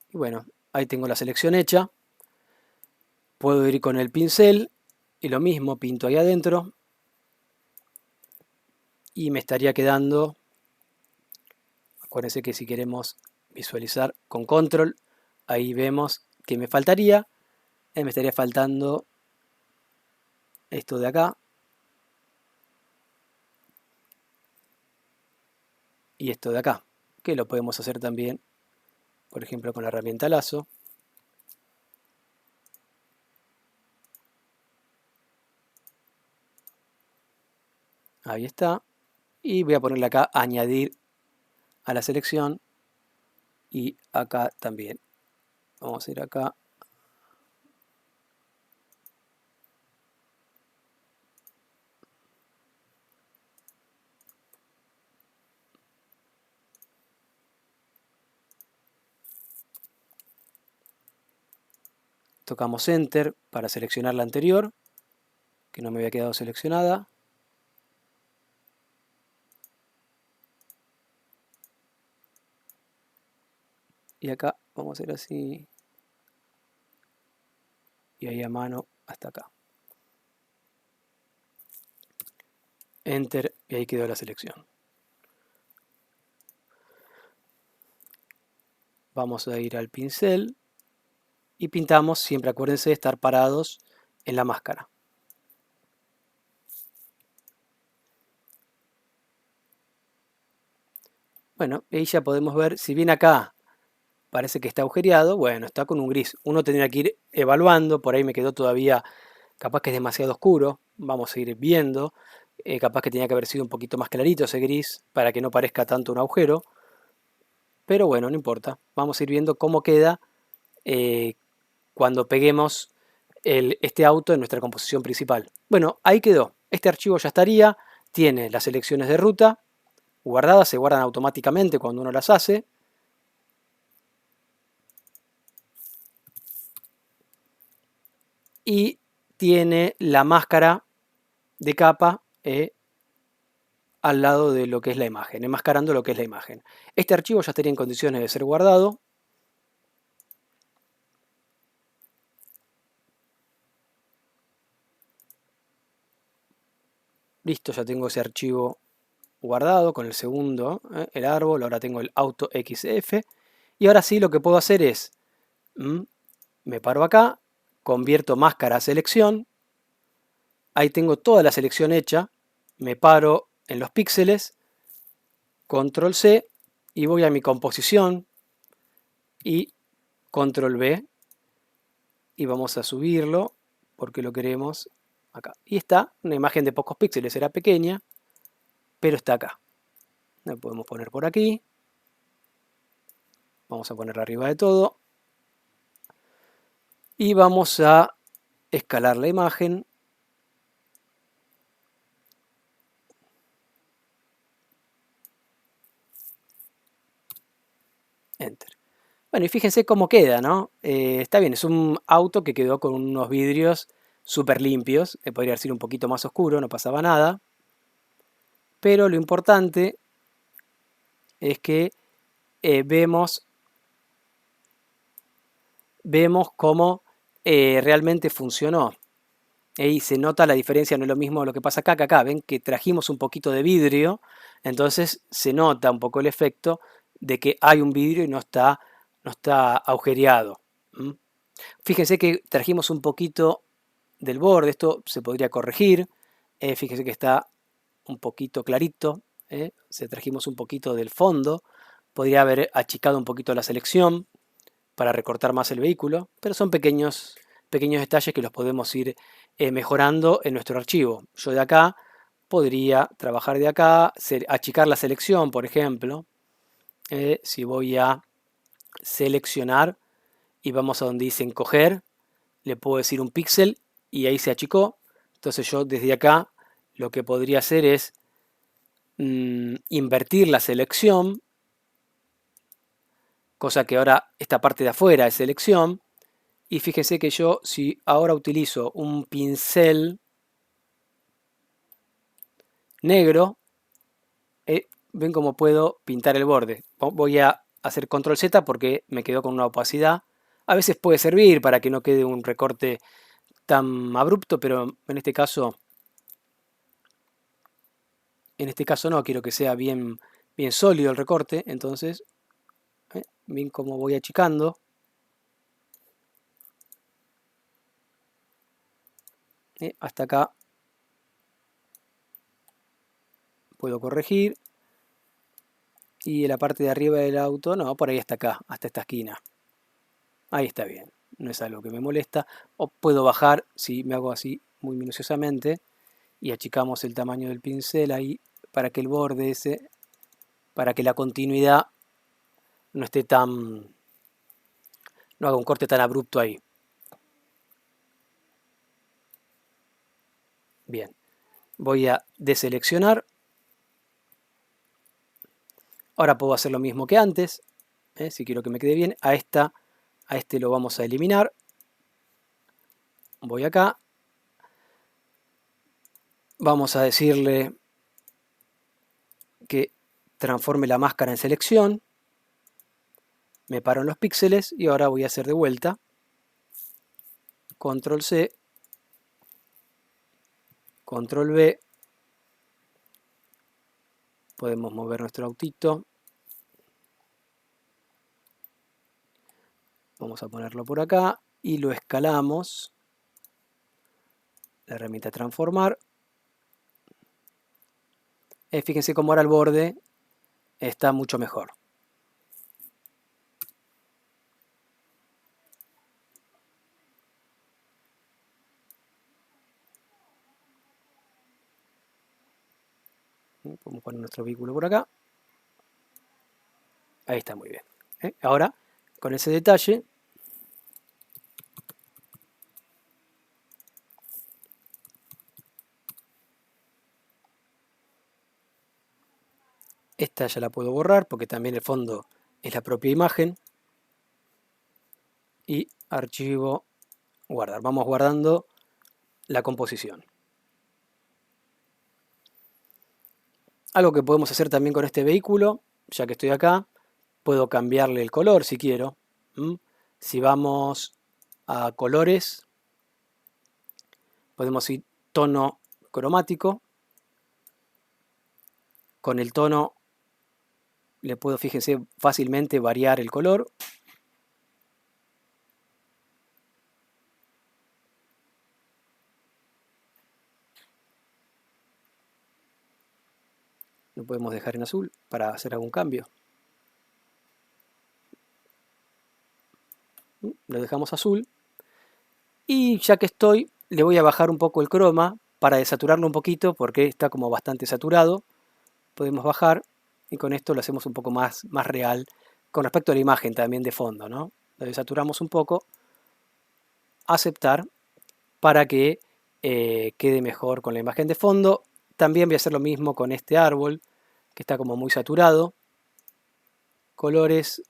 Y bueno, ahí tengo la selección hecha. Puedo ir con el pincel y lo mismo, pinto ahí adentro. Y me estaría quedando, acuérdense que si queremos visualizar con control, ahí vemos que me faltaría. Me estaría faltando esto de acá. Y esto de acá, que lo podemos hacer también, por ejemplo, con la herramienta lazo. Ahí está. Y voy a ponerle acá añadir a la selección. Y acá también. Vamos a ir acá. Tocamos Enter para seleccionar la anterior, que no me había quedado seleccionada. Y acá vamos a hacer así. Y ahí a mano hasta acá. Enter y ahí quedó la selección. Vamos a ir al pincel y pintamos, siempre acuérdense de estar parados en la máscara. Bueno, ahí ya podemos ver, si bien acá parece que está agujereado, bueno, está con un gris. Uno tendría que ir evaluando, por ahí me quedó todavía, capaz que es demasiado oscuro, vamos a ir viendo. Capaz que tenía que haber sido un poquito más clarito ese gris para que no parezca tanto un agujero. Pero bueno, no importa. Vamos a ir viendo cómo queda eh, cuando peguemos este auto en nuestra composición principal. Bueno, ahí quedó. Este archivo ya estaría. Tiene las selecciones de ruta guardadas, se guardan automáticamente cuando uno las hace. Y tiene la máscara de capa al lado de lo que es la imagen, enmascarando lo que es la imagen. Este archivo ya estaría en condiciones de ser guardado. Listo, ya tengo ese archivo guardado con el segundo, el árbol. Ahora tengo el auto XF. Y ahora sí lo que puedo hacer es, me paro acá, convierto máscara a selección. Ahí tengo toda la selección hecha. Me paro en los píxeles, control C, y voy a mi composición y control V. Y vamos a subirlo porque lo queremos acá. Y está una imagen de pocos píxeles, era pequeña, pero está acá. La podemos poner por aquí. Vamos a ponerla arriba de todo. Y vamos a escalar la imagen. Enter. Bueno, y fíjense cómo queda, ¿no? Está bien, es un auto que quedó con unos vidrios súper limpios. Podría haber sido un poquito más oscuro, no pasaba nada. Pero lo importante es que vemos cómo realmente funcionó. Y se nota la diferencia, no es lo mismo lo que pasa acá que acá. Ven que trajimos un poquito de vidrio, entonces se nota un poco el efecto de que hay un vidrio y no está agujereado. Fíjense que trajimos un poquito del borde, esto se podría corregir. Fíjense que está un poquito clarito. Se trajimos un poquito del fondo. Podría haber achicado un poquito la selección para recortar más el vehículo, pero son pequeños detalles que los podemos ir mejorando en nuestro archivo. Yo de acá podría trabajar de acá, achicar la selección, por ejemplo. Si voy a seleccionar y vamos a donde dice encoger, le puedo decir un píxel y ahí se achicó. Entonces yo desde acá lo que podría hacer es invertir la selección, cosa que ahora esta parte de afuera es selección. Y fíjense que yo, si ahora utilizo un pincel negro, ven cómo puedo pintar el borde. Voy a hacer control Z porque me quedó con una opacidad. A veces puede servir para que no quede un recorte tan abrupto, pero en este caso no, quiero que sea bien, bien sólido el recorte. Entonces, ven cómo voy achicando. Hasta acá puedo corregir. Y en la parte de arriba del auto, no, por ahí hasta acá, hasta esta esquina. Ahí está bien, no es algo que me molesta. O puedo bajar, si me hago así muy minuciosamente, y achicamos el tamaño del pincel ahí, para que el borde ese, para que la continuidad no esté tan, no haga un corte tan abrupto ahí. Bien, voy a deseleccionar. Ahora puedo hacer lo mismo que antes, si quiero que me quede bien. A este lo vamos a eliminar. Voy acá. Vamos a decirle que transforme la máscara en selección. Me paro en los píxeles y ahora voy a hacer de vuelta. Control C, Control V. Podemos mover nuestro autito. Vamos a ponerlo por acá y lo escalamos. La herramienta transformar. Fíjense cómo ahora el borde está mucho mejor. Podemos poner nuestro vehículo por acá. Ahí está muy bien. Ahora, con ese detalle, esta ya la puedo borrar porque también el fondo es la propia imagen. Y archivo, guardar. Vamos guardando la composición. Algo que podemos hacer también con este vehículo, ya que estoy acá, puedo cambiarle el color si quiero. Si vamos a colores, podemos ir tono cromático. Con el tono le puedo, fíjense, fácilmente variar el color. Lo podemos dejar en azul para hacer algún cambio. Lo dejamos azul. Y ya que estoy, le voy a bajar un poco el croma para desaturarlo un poquito porque está como bastante saturado. Podemos bajar y con esto lo hacemos un poco más real con respecto a la imagen también de fondo, ¿no? Lo desaturamos un poco. Aceptar para que quede mejor con la imagen de fondo. También voy a hacer lo mismo con este árbol que está como muy saturado. Colores,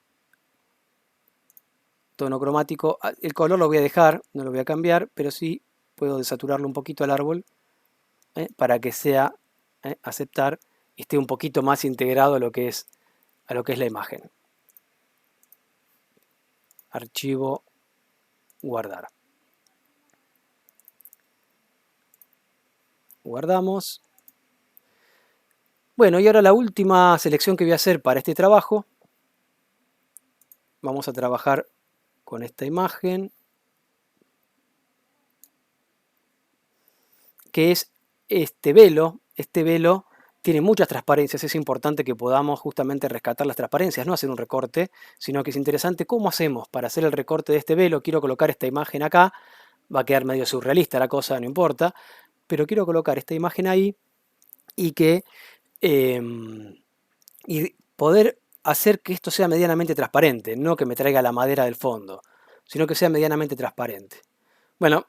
tono cromático. El color lo voy a dejar, no lo voy a cambiar, pero sí puedo desaturarlo un poquito al árbol para que sea aceptar y esté un poquito más integrado a lo que es la imagen. Archivo, guardar. Guardamos. Bueno, y ahora la última selección que voy a hacer para este trabajo. Vamos a trabajar con esta imagen, que es este velo. Este velo tiene muchas transparencias, es importante que podamos justamente rescatar las transparencias, no hacer un recorte, sino que es interesante cómo hacemos para hacer el recorte de este velo. Quiero colocar esta imagen acá, va a quedar medio surrealista la cosa, no importa, pero quiero colocar esta imagen ahí y y poder hacer que esto sea medianamente transparente, no que me traiga la madera del fondo, sino que sea medianamente transparente. Bueno,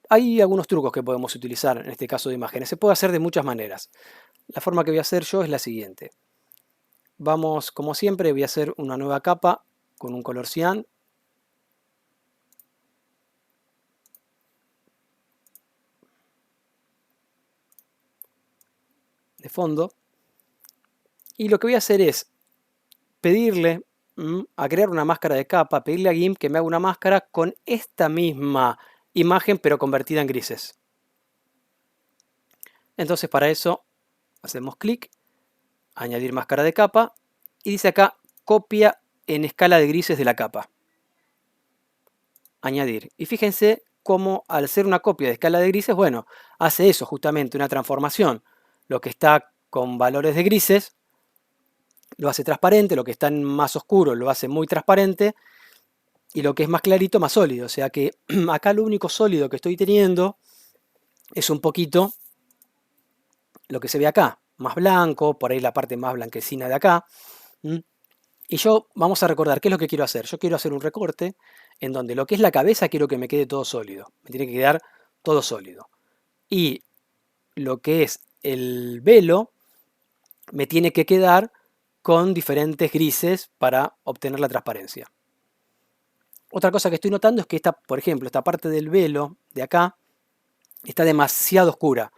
hay algunos trucos que podemos utilizar en este caso de imágenes. Se puede hacer de muchas maneras. La forma que voy a hacer yo es la siguiente. Vamos, como siempre, voy a hacer una nueva capa con un color cian. De fondo. Y lo que voy a hacer es pedirle a crear una máscara de capa, pedirle a GIMP que me haga una máscara con esta misma imagen pero convertida en grises. Entonces para eso hacemos clic, añadir máscara de capa y dice acá copia en escala de grises de la capa. Añadir. Y fíjense cómo al ser una copia de escala de grises, bueno, hace eso justamente, una transformación. Lo que está con valores de grises lo hace transparente, lo que está en más oscuro lo hace muy transparente y lo que es más clarito más sólido. O sea que acá lo único sólido que estoy teniendo es un poquito lo que se ve acá, más blanco, por ahí la parte más blanquecina de acá. Y yo, vamos a recordar, ¿qué es lo que quiero hacer? Yo quiero hacer un recorte en donde lo que es la cabeza quiero que me quede todo sólido. Me tiene que quedar todo sólido. Y lo que es el velo me tiene que quedar con diferentes grises para obtener la transparencia. Otra cosa que estoy notando es que por ejemplo, esta parte del velo de acá está demasiado oscura.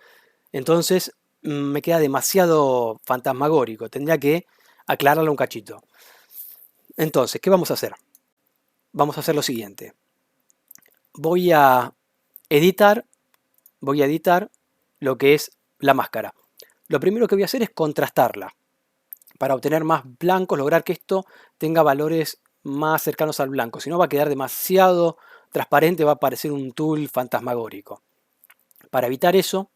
Entonces me queda demasiado fantasmagórico. Tendría que aclararlo un cachito. Entonces, ¿qué vamos a hacer? Vamos a hacer lo siguiente. Voy a editar, voy a editar lo que es la máscara. Lo primero que voy a hacer es contrastarla para obtener más blancos, lograr que esto tenga valores más cercanos al blanco. Si no va a quedar demasiado transparente, va a parecer un tul fantasmagórico. Para evitar eso,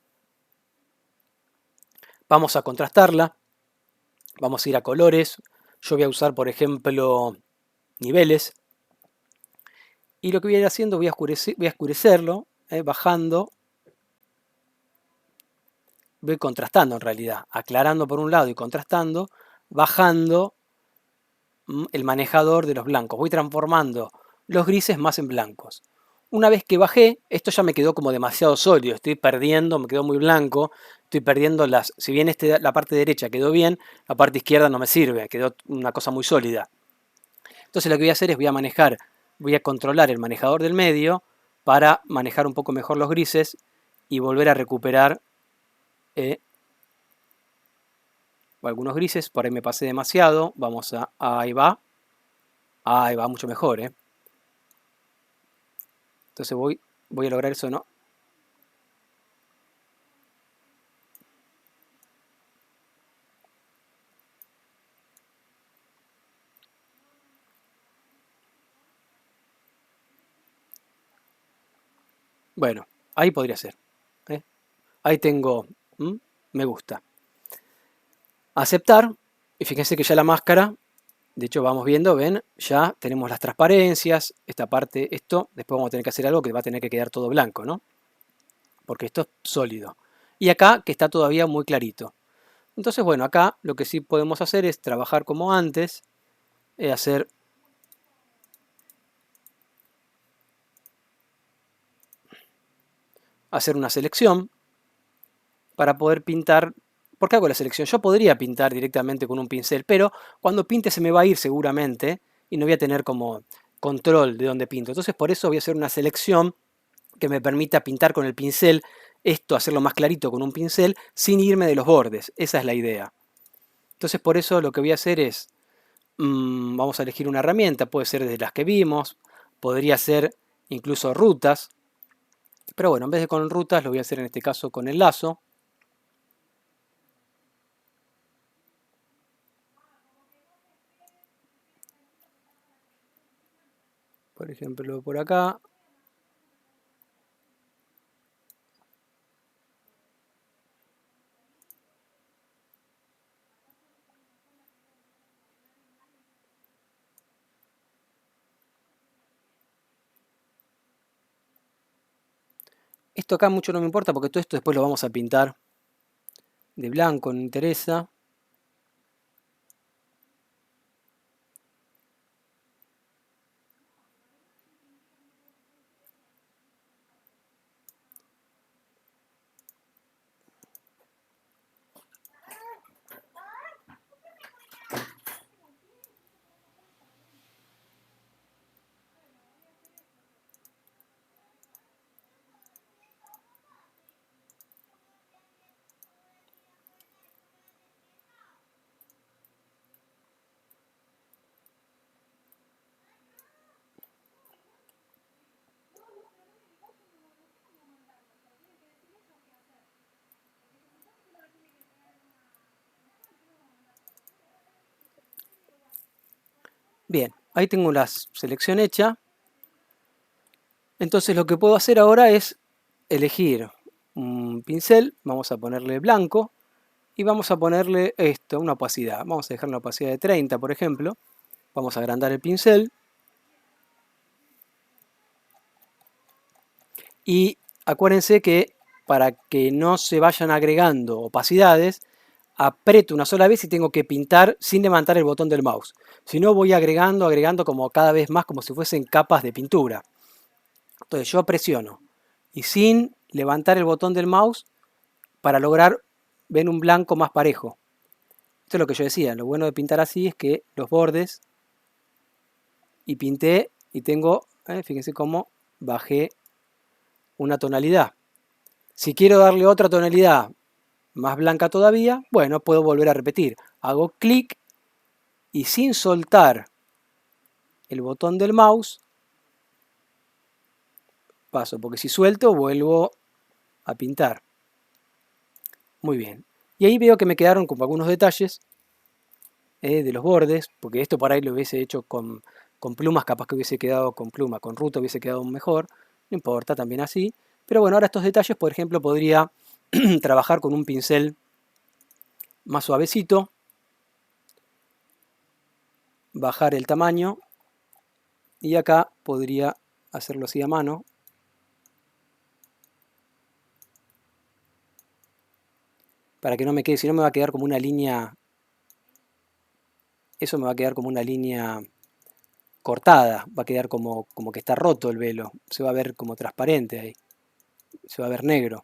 vamos a contrastarla. Vamos a ir a colores. Yo voy a usar, por ejemplo, niveles. Y lo que voy a ir haciendo, voy a oscurecerlo, bajando. Voy contrastando en realidad, aclarando por un lado y contrastando, bajando el manejador de los blancos. Voy transformando los grises más en blancos. Una vez que bajé, esto ya me quedó como demasiado sólido, estoy perdiendo, me quedó muy blanco, estoy perdiendo si bien la parte derecha quedó bien, la parte izquierda no me sirve, quedó una cosa muy sólida. Entonces lo que voy a hacer es voy a controlar el manejador del medio para manejar un poco mejor los grises y volver a recuperar algunos grises. Por ahí me pasé demasiado, ahí va mucho mejor, Entonces voy a lograr eso, ¿no? Bueno, ahí podría ser, ¿eh? Ahí tengo, me gusta. Aceptar, y fíjense que ya la máscara, de hecho vamos viendo, ven, ya tenemos las transparencias, esta parte, después vamos a tener que hacer algo que va a tener que quedar todo blanco, ¿no? Porque esto es sólido. Y acá, que está todavía muy clarito. Entonces, bueno, acá lo que sí podemos hacer es trabajar como antes, hacer una selección para poder pintar. ¿Por qué hago la selección? Yo podría pintar directamente con un pincel, pero cuando pinte se me va a ir seguramente y no voy a tener como control de dónde pinto. Entonces por eso voy a hacer una selección que me permita pintar con el pincel, hacerlo más clarito con un pincel sin irme de los bordes. Esa es la idea. Entonces por eso lo que voy a hacer es, vamos a elegir una herramienta, puede ser de las que vimos, podría ser incluso rutas, pero bueno, en vez de con rutas lo voy a hacer en este caso con el lazo. Por ejemplo, por acá. Esto acá mucho no me importa porque todo esto después lo vamos a pintar de blanco, no interesa. Bien, ahí tengo la selección hecha. Entonces lo que puedo hacer ahora es elegir un pincel, vamos a ponerle blanco y vamos a ponerle una opacidad. Vamos a dejar una opacidad de 30, por ejemplo. Vamos a agrandar el pincel. Y acuérdense que para que no se vayan agregando opacidades, aprieto una sola vez y tengo que pintar sin levantar el botón del mouse. Si no, voy agregando como cada vez más, como si fuesen capas de pintura. Entonces yo presiono y sin levantar el botón del mouse para lograr ver un blanco más parejo. Esto es lo que yo decía, lo bueno de pintar así es que los bordes, y pinté y tengo, fíjense cómo bajé una tonalidad. Si quiero darle otra tonalidad más blanca todavía, bueno, puedo volver a repetir. Hago clic y sin soltar el botón del mouse, paso, porque si suelto vuelvo a pintar. Muy bien. Y ahí veo que me quedaron como algunos detalles de los bordes, porque esto por ahí lo hubiese hecho con plumas, capaz que hubiese quedado con pluma, con ruta hubiese quedado mejor, no importa, también así. Pero bueno, ahora estos detalles, por ejemplo, podría trabajar con un pincel más suavecito, bajar el tamaño y acá podría hacerlo así a mano. Para que no me quede, si no me va a quedar como una línea, eso me va a quedar como una línea cortada, va a quedar como que está roto el velo, se va a ver como transparente ahí, se va a ver negro.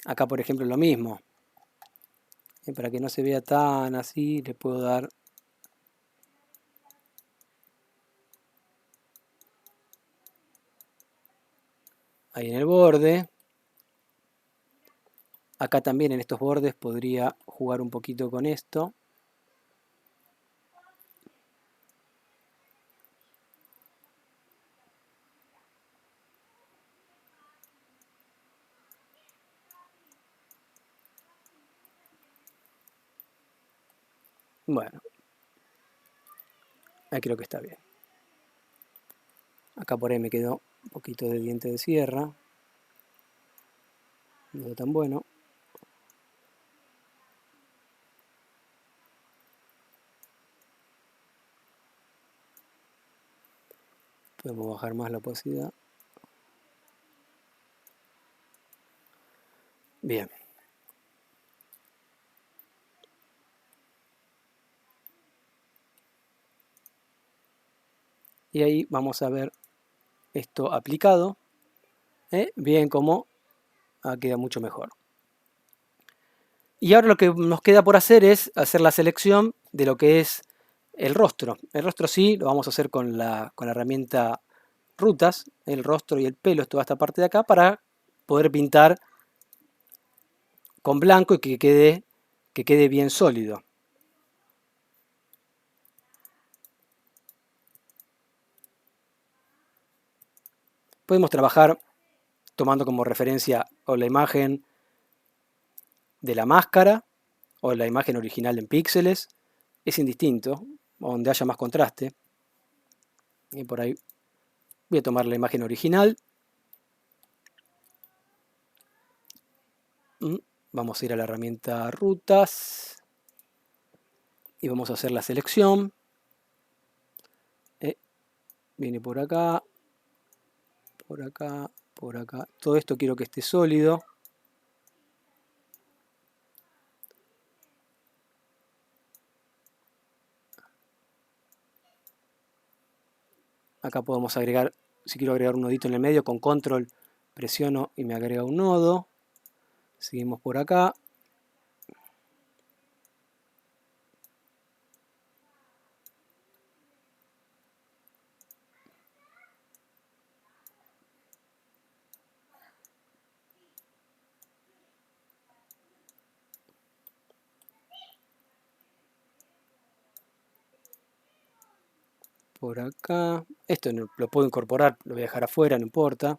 Acá por ejemplo lo mismo, para que no se vea tan así, le puedo dar ahí en el borde. Acá también en estos bordes podría jugar un poquito con esto. Bueno, ahí creo que está bien. Acá por ahí me quedó un poquito de diente de sierra. No tan bueno. Podemos bajar más la opacidad. Bien. Y ahí vamos a ver esto aplicado. Bien como queda mucho mejor. Y ahora lo que nos queda por hacer es hacer la selección de lo que es el rostro. El rostro sí, lo vamos a hacer con la herramienta rutas, el rostro y el pelo, toda esta parte de acá, para poder pintar con blanco y que quede bien sólido. Podemos trabajar tomando como referencia o la imagen de la máscara o la imagen original en píxeles, es indistinto, donde haya más contraste. Y por ahí voy a tomar la imagen original. Vamos a ir a la herramienta rutas y vamos a hacer la selección. Viene por acá, por acá, por acá. Todo esto quiero que esté sólido. Acá podemos agregar, si quiero agregar un nodito en el medio, con control presiono y me agrega un nodo. Seguimos por acá. Por acá. Esto no, lo puedo incorporar, lo voy a dejar afuera, no importa.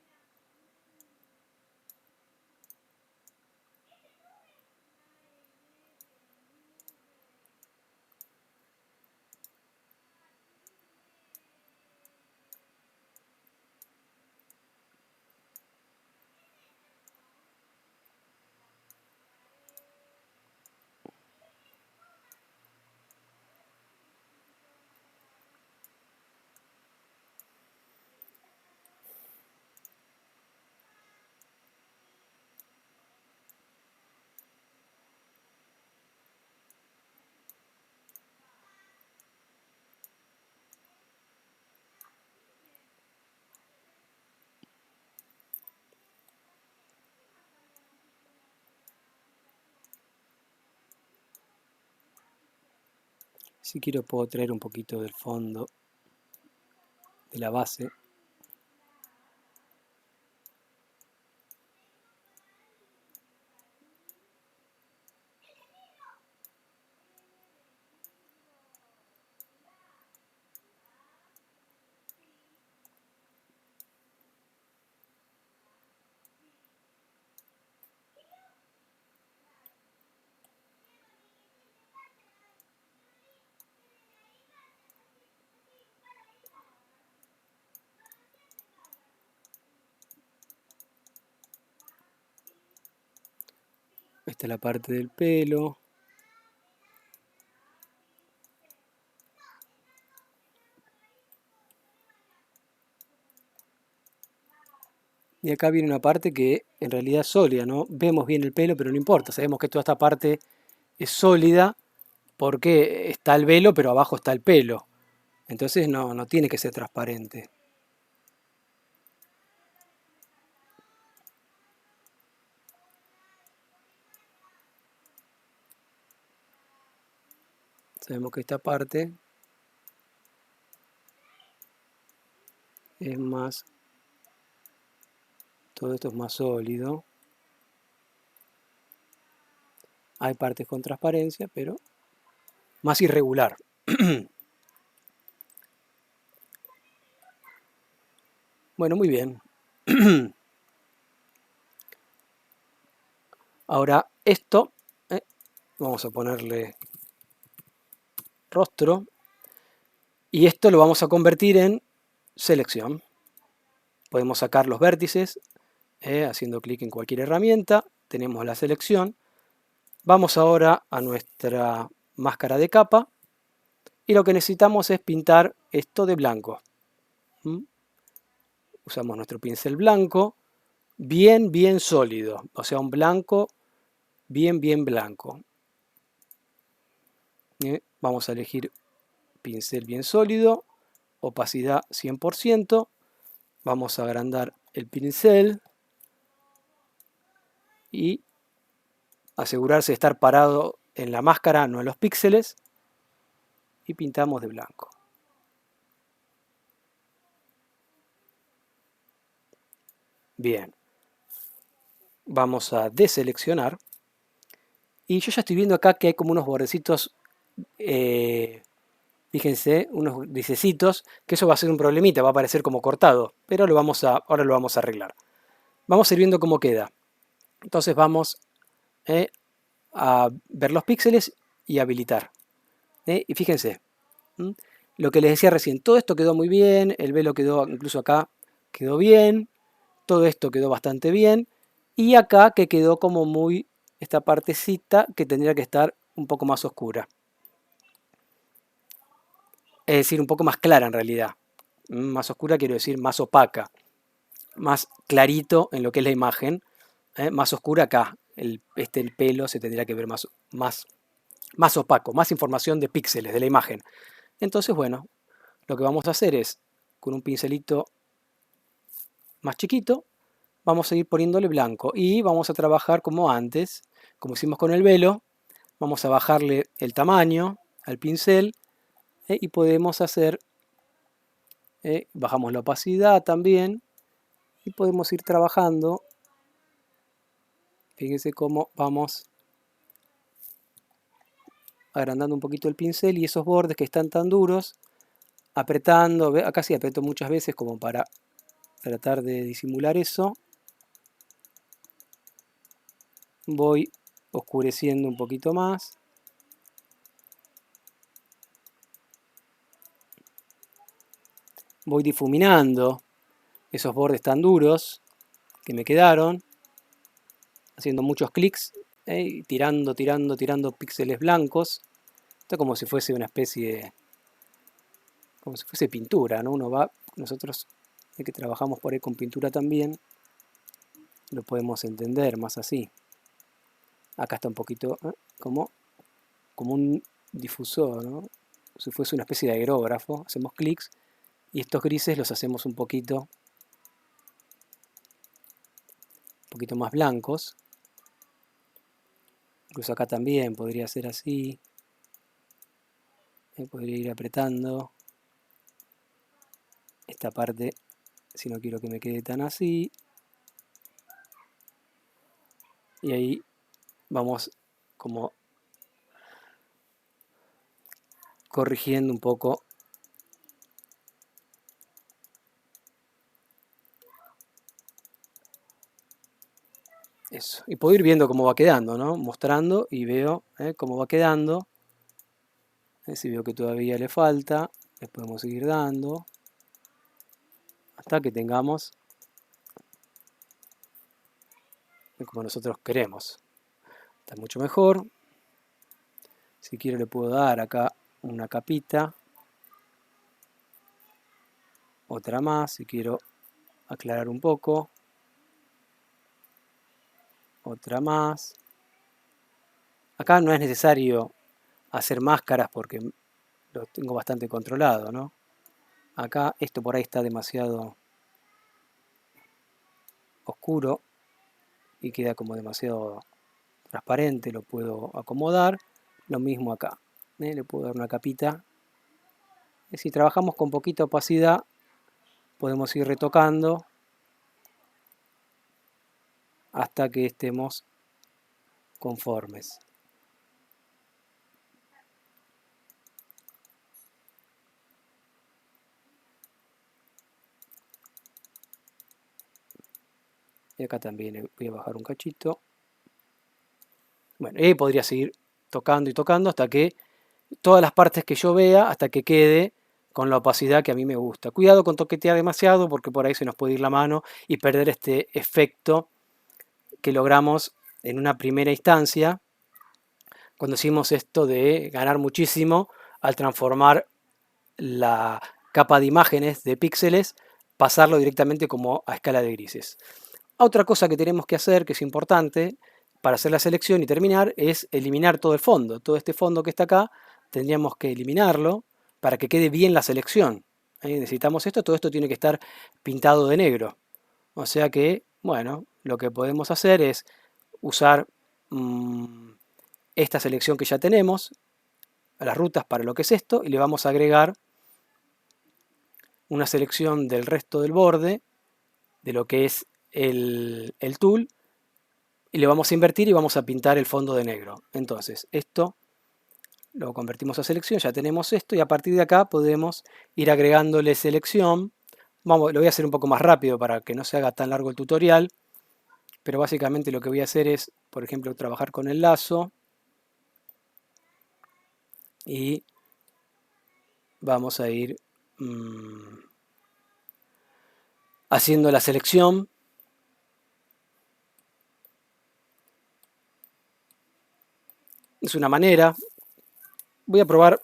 Si quiero puedo traer un poquito del fondo de la base. Esta es la parte del pelo. Y acá viene una parte que en realidad es sólida, ¿no? Vemos bien el pelo, pero no importa. Sabemos que toda esta parte es sólida porque está el velo, pero abajo está el pelo. Entonces no tiene que ser transparente. Sabemos que esta parte es más, todo esto es más sólido. Hay partes con transparencia, pero más irregular. Bueno, muy bien. Ahora esto, vamos a ponerle rostro, y esto lo vamos a convertir en selección. Podemos sacar los vértices haciendo clic en cualquier herramienta. Tenemos la selección. Vamos ahora a nuestra máscara de capa y lo que necesitamos es pintar esto de blanco. Usamos nuestro pincel blanco, bien sólido, o sea, un blanco bien blanco. Vamos a elegir pincel bien sólido, opacidad 100%. Vamos a agrandar el pincel y asegurarse de estar parado en la máscara, no en los píxeles, y pintamos de blanco. Bien, vamos a deseleccionar y yo ya estoy viendo acá que hay como unos bordecitos, fíjense, unos grisecitos, que eso va a ser un problemita, va a parecer como cortado, pero ahora lo vamos a arreglar. Vamos a ir viendo cómo queda. Entonces vamos a ver los píxeles y habilitar. Y fíjense, lo que les decía recién, todo esto quedó muy bien, el velo quedó, incluso acá, quedó bien, todo esto quedó bastante bien, y acá que quedó como muy, esta partecita que tendría que estar un poco más oscura. Es decir, un poco más clara en realidad. Más oscura quiero decir más opaca, más clarito en lo que es la imagen, más oscura acá. El pelo se tendría que ver más opaco, más información de píxeles de la imagen. Entonces, bueno, lo que vamos a hacer es, con un pincelito más chiquito, vamos a ir poniéndole blanco y vamos a trabajar como antes, como hicimos con el velo. Vamos a bajarle el tamaño al pincel y podemos hacer, bajamos la opacidad también y podemos ir trabajando. Fíjense cómo vamos agrandando un poquito el pincel y esos bordes que están tan duros, apretando, acá sí aprieto muchas veces como para tratar de disimular eso. Voy oscureciendo un poquito más. Voy difuminando esos bordes tan duros que me quedaron, haciendo muchos clics, tirando píxeles blancos. Esto es como si fuese una especie, como si fuese pintura, ¿no? Nosotros que trabajamos por ahí con pintura también, lo podemos entender más así. Acá está un poquito como un difusor, ¿no? Si fuese una especie de aerógrafo, hacemos clics y estos grises los hacemos un poquito más blancos. Incluso acá también podría ser así. Podría ir apretando esta parte si no quiero que me quede tan así. Y ahí vamos como corrigiendo un poco eso. Y puedo ir viendo cómo va quedando, ¿no? Mostrando y veo cómo va quedando. Si veo que todavía le falta, les podemos seguir dando hasta que tengamos como nosotros queremos. Está mucho mejor. Si quiero le puedo dar acá una capita. Otra más, si quiero aclarar un poco. Otra más. Acá no es necesario hacer máscaras porque lo tengo bastante controlado, ¿no? Acá esto por ahí está demasiado oscuro y queda como demasiado transparente, lo puedo acomodar. Lo mismo acá, le puedo dar una capita. Si trabajamos con poquita opacidad, podemos ir retocando hasta que estemos conformes. Y acá también voy a bajar un cachito. Bueno, y podría seguir tocando y tocando hasta que todas las partes que yo vea, hasta que quede con la opacidad que a mí me gusta. Cuidado con toquetear demasiado porque por ahí se nos puede ir la mano y perder este efecto que logramos en una primera instancia cuando hicimos esto de ganar muchísimo al transformar la capa de imágenes de píxeles, pasarlo directamente como a escala de grises. Otra cosa que tenemos que hacer, que es importante para hacer la selección y terminar, es eliminar todo el fondo. Todo este fondo que está acá, tendríamos que eliminarlo para que quede bien la selección. Necesitamos esto, todo esto tiene que estar pintado de negro. O sea que, bueno, lo que podemos hacer es usar esta selección que ya tenemos, las rutas para lo que es esto, y le vamos a agregar una selección del resto del borde, de lo que es el tool, y le vamos a invertir y vamos a pintar el fondo de negro. Entonces, esto lo convertimos a selección, ya tenemos esto, y a partir de acá podemos ir agregándole selección. Lo voy a hacer un poco más rápido para que no se haga tan largo el tutorial, pero básicamente lo que voy a hacer es, por ejemplo, trabajar con el lazo, y vamos a ir haciendo la selección. Es una manera. Voy a probar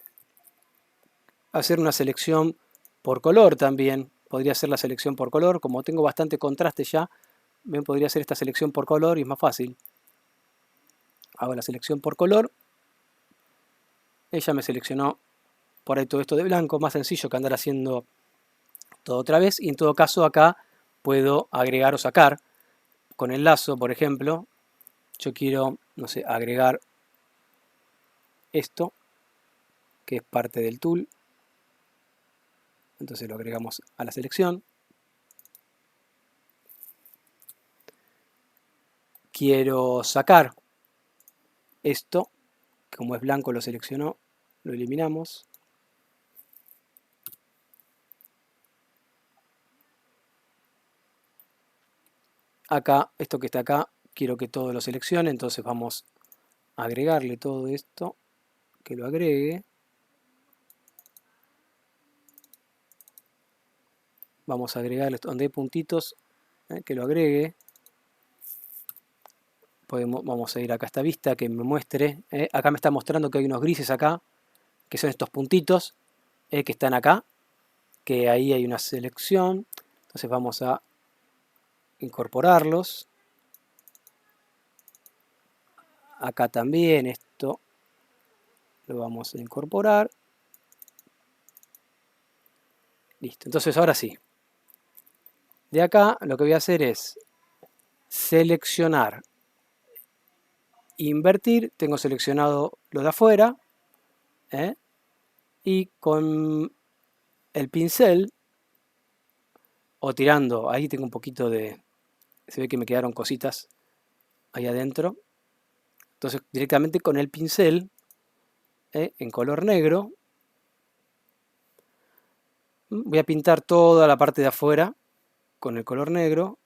a hacer una selección por color también. Podría hacer la selección por color. Como tengo bastante contraste ya, bien podría hacer esta selección por color y es más fácil. Hago la selección por color. Ella me seleccionó por ahí todo esto de blanco. Más sencillo que andar haciendo todo otra vez. Y en todo caso acá puedo agregar o sacar. Con el lazo, por ejemplo, yo quiero, no sé, agregar esto, que es parte del tool. Entonces lo agregamos a la selección. Quiero sacar esto, como es blanco lo seleccionó, lo eliminamos. Acá, esto que está acá, quiero que todo lo seleccione, entonces vamos a agregarle todo esto, que lo agregue. Vamos a agregarle donde hay puntitos, que lo agregue. Vamos a ir acá a esta vista que me muestre. Acá me está mostrando que hay unos grises acá, que son estos puntitos que están acá, que ahí hay una selección. Entonces vamos a incorporarlos. Acá también esto lo vamos a incorporar. Listo, entonces ahora sí. De acá lo que voy a hacer es seleccionar, invertir. Tengo seleccionado lo de afuera. Y con el pincel, o tirando, ahí tengo un poquito de... Se ve que me quedaron cositas ahí adentro. Entonces directamente con el pincel, en color negro, voy a pintar toda la parte de afuera con el color negro.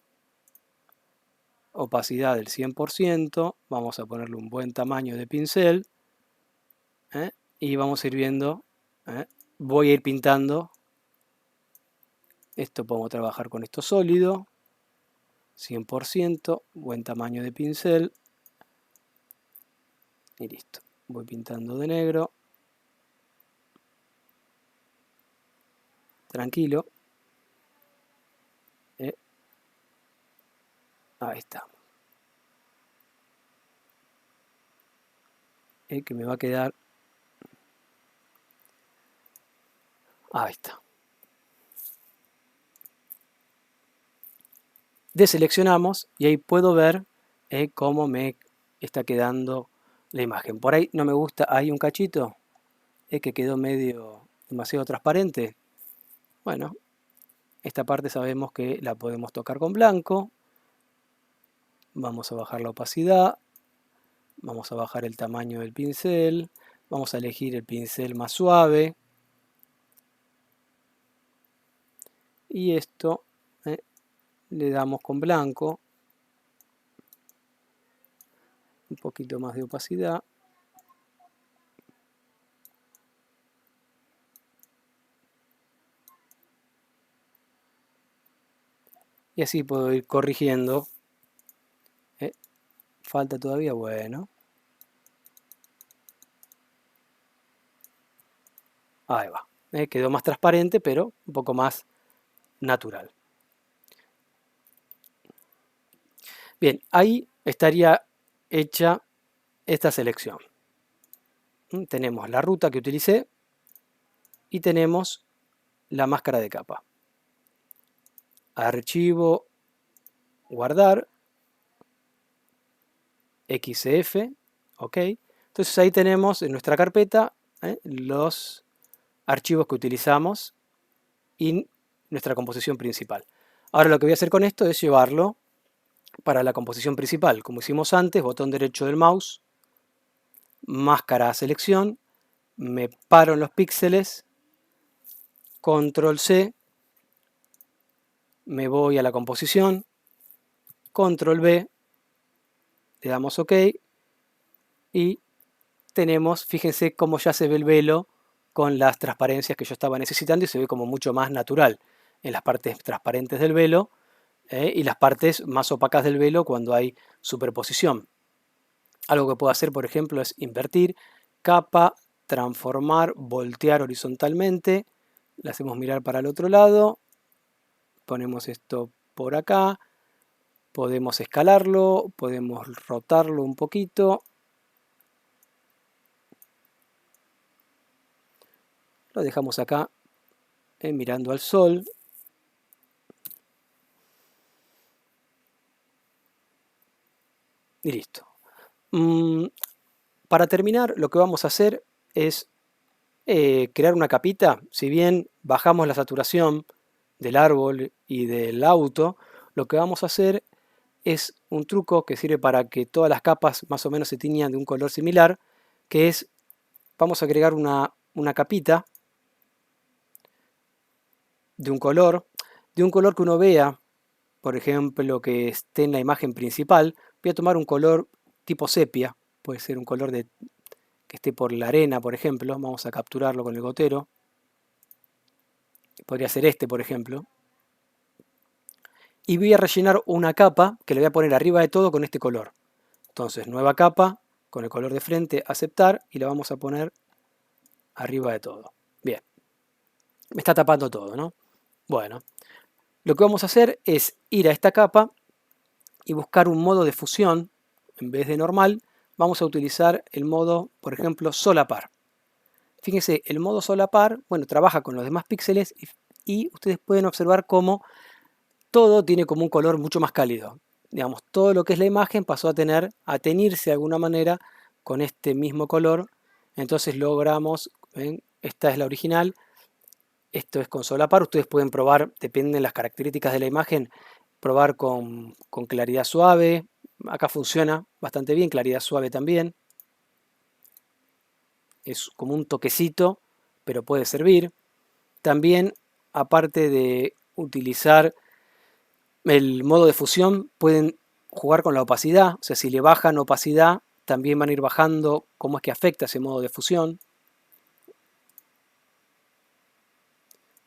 Opacidad del 100%. Vamos a ponerle un buen tamaño de pincel. Y vamos a ir viendo. Voy a ir pintando. Esto podemos trabajar con esto sólido. 100%. Buen tamaño de pincel. Y listo. Voy pintando de negro. Tranquilo. Ahí está. Que me va a quedar. Ahí está. Deseleccionamos y ahí puedo ver cómo me está quedando la imagen. Por ahí no me gusta, hay un cachito que quedó demasiado transparente. Bueno, esta parte sabemos que la podemos tocar con blanco. Vamos a bajar la opacidad. Vamos a bajar el tamaño del pincel. Vamos a elegir el pincel más suave. Y esto le damos con blanco. Un poquito más de opacidad. Y así puedo ir corrigiendo. Falta todavía, bueno. Ahí va. Quedó más transparente, pero un poco más natural. Bien, ahí estaría hecha esta selección. Tenemos la ruta que utilicé y tenemos la máscara de capa. Archivo, guardar, XF, ok. Entonces ahí tenemos en nuestra carpeta los archivos que utilizamos y nuestra composición principal. Ahora lo que voy a hacer con esto es llevarlo para la composición principal. Como hicimos antes, botón derecho del mouse, máscara a selección, me paro en los píxeles, control C, me voy a la composición, control B, le damos OK y tenemos, fíjense cómo ya se ve el velo con las transparencias que yo estaba necesitando y se ve como mucho más natural en las partes transparentes del velo y las partes más opacas del velo cuando hay superposición. Algo que puedo hacer, por ejemplo, es invertir, capa, transformar, voltear horizontalmente, le hacemos mirar para el otro lado, ponemos esto por acá, podemos escalarlo, podemos rotarlo un poquito, lo dejamos acá mirando al sol. Y listo. Para terminar, lo que vamos a hacer es crear una capita. Si bien bajamos la saturación del árbol y del auto, lo que vamos a hacer es un truco que sirve para que todas las capas más o menos se tiñan de un color similar, que es, vamos a agregar una capita de un color que uno vea, por ejemplo, que esté en la imagen principal. Voy a tomar un color tipo sepia, puede ser un color que esté por la arena, por ejemplo. Vamos a capturarlo con el gotero. Podría ser este, por ejemplo. Y voy a rellenar una capa que le voy a poner arriba de todo con este color. Entonces, nueva capa, con el color de frente, aceptar, y la vamos a poner arriba de todo. Bien. Me está tapando todo, ¿no? Bueno, lo que vamos a hacer es ir a esta capa y buscar un modo de fusión. En vez de normal, vamos a utilizar el modo, por ejemplo, solapar. Fíjense, el modo solapar, bueno, trabaja con los demás píxeles y ustedes pueden observar cómo todo tiene como un color mucho más cálido. Digamos, todo lo que es la imagen pasó a teñirse de alguna manera con este mismo color. Entonces logramos, ¿ven? Esta es la original, esto es con solapar. Ustedes pueden probar, dependen de las características de la imagen, probar con claridad suave. Acá funciona bastante bien, claridad suave también. Es como un toquecito, pero puede servir. También, aparte de utilizar el modo de fusión, pueden jugar con la opacidad. O sea, si le bajan opacidad, también van a ir bajando cómo es que afecta ese modo de fusión.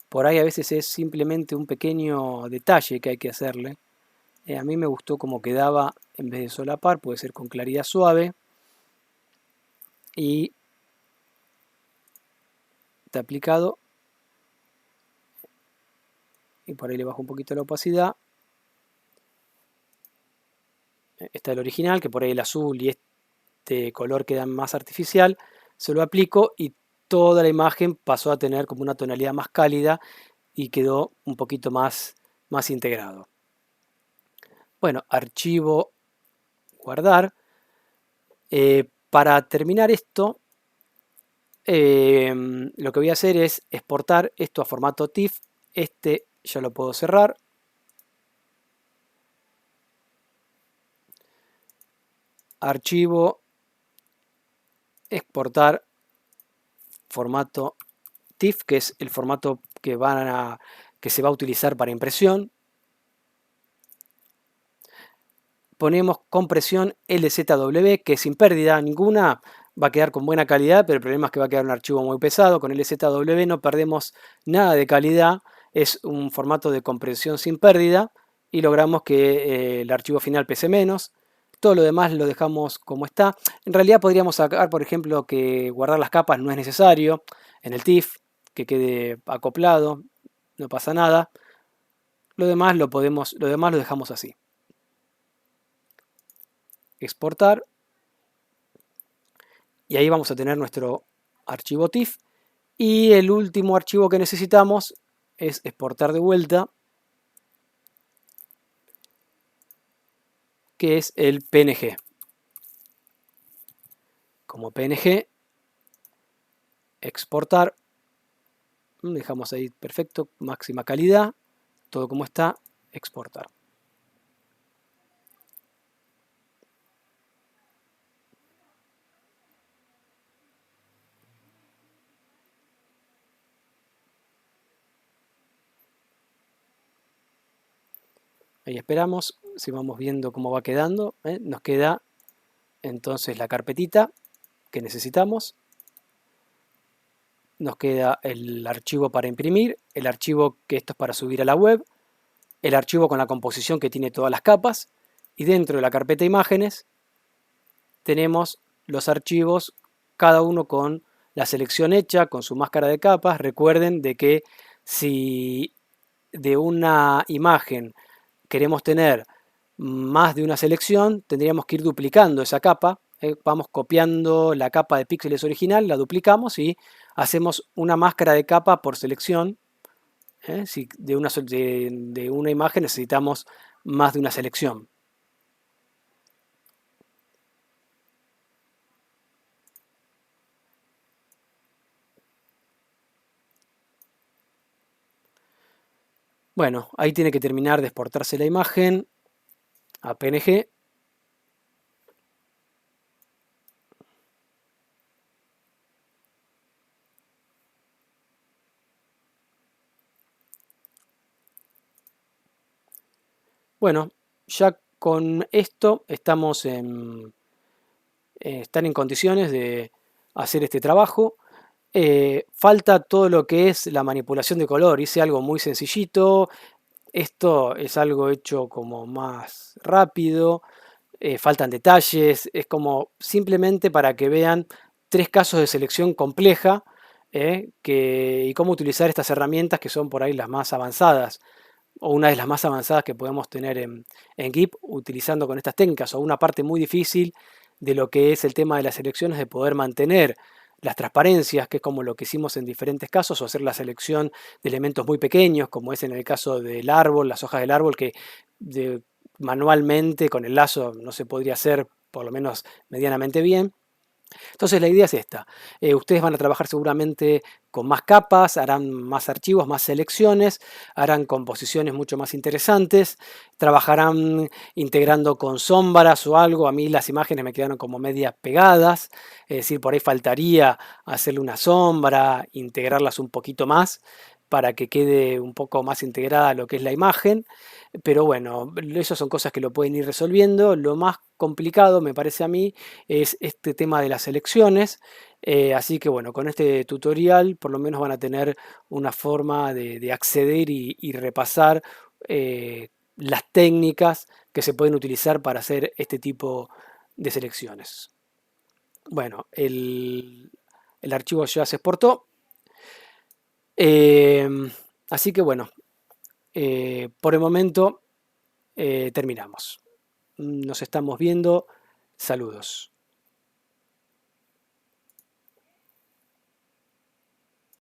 Por ahí a veces es simplemente un pequeño detalle que hay que hacerle. A mí me gustó cómo quedaba en vez de solapar, puede ser con claridad suave. y está aplicado. Y por ahí le bajo un poquito la opacidad. Está el original, que por ahí el azul y este color queda más artificial. Se lo aplico y toda la imagen pasó a tener como una tonalidad más cálida y quedó un poquito más integrado. Bueno, archivo, guardar. Para terminar esto, lo que voy a hacer es exportar esto a formato TIFF. Este ya lo puedo cerrar. Archivo, exportar, formato TIFF, que es el formato que se va a utilizar para impresión. Ponemos compresión LZW, que sin pérdida ninguna, va a quedar con buena calidad, pero el problema es que va a quedar un archivo muy pesado. Con LZW no perdemos nada de calidad, es un formato de compresión sin pérdida y logramos que el archivo final pese menos. Todo lo demás lo dejamos como está. En realidad podríamos sacar, por ejemplo, que guardar las capas no es necesario en el TIFF, que quede acoplado, no pasa nada. Lo demás lo dejamos así. Exportar. Y ahí vamos a tener nuestro archivo TIFF. Y el último archivo que necesitamos es exportar de vuelta, que es el PNG. Como PNG, exportar. Dejamos ahí perfecto, máxima calidad, todo como está, exportar. Ahí esperamos, si vamos viendo cómo va quedando, nos queda entonces la carpetita que necesitamos. Nos queda el archivo para imprimir, el archivo que esto es para subir a la web, el archivo con la composición que tiene todas las capas, y dentro de la carpeta imágenes tenemos los archivos, cada uno con la selección hecha, con su máscara de capas. Recuerden de que si de una imagen queremos tener más de una selección, tendríamos que ir duplicando esa capa. Vamos copiando la capa de píxeles original, la duplicamos y hacemos una máscara de capa por selección. Si de una imagen necesitamos más de una selección. Bueno, ahí tiene que terminar de exportarse la imagen a PNG. Bueno, ya con esto están en condiciones de hacer este trabajo. Falta todo lo que es la manipulación de color. Hice algo muy sencillito. Esto es algo hecho como más rápido. Faltan detalles. Es como simplemente para que vean 3 casos de selección compleja, y cómo utilizar estas herramientas que son por ahí las más avanzadas o una de las más avanzadas que podemos tener en GIMP utilizando con estas técnicas, o una parte muy difícil de lo que es el tema de las selecciones, de poder mantener las transparencias, que es como lo que hicimos en diferentes casos, o hacer la selección de elementos muy pequeños, como es en el caso del árbol, las hojas del árbol, que manualmente con el lazo no se podría hacer, por lo menos medianamente bien. Entonces la idea es esta. Ustedes van a trabajar seguramente con más capas, harán más archivos, más selecciones, harán composiciones mucho más interesantes, trabajarán integrando con sombras o algo. A mí las imágenes me quedaron como medias pegadas, es decir, por ahí faltaría hacerle una sombra, integrarlas un poquito más para que quede un poco más integrada lo que es la imagen. Pero bueno, esas son cosas que lo pueden ir resolviendo. Lo más complicado, me parece a mí, es este tema de las elecciones. Así que bueno, con este tutorial por lo menos van a tener una forma de acceder y repasar las técnicas que se pueden utilizar para hacer este tipo de selecciones. Bueno, el archivo ya se exportó. Eh, Así que bueno, por el momento terminamos. Nos estamos viendo. Saludos.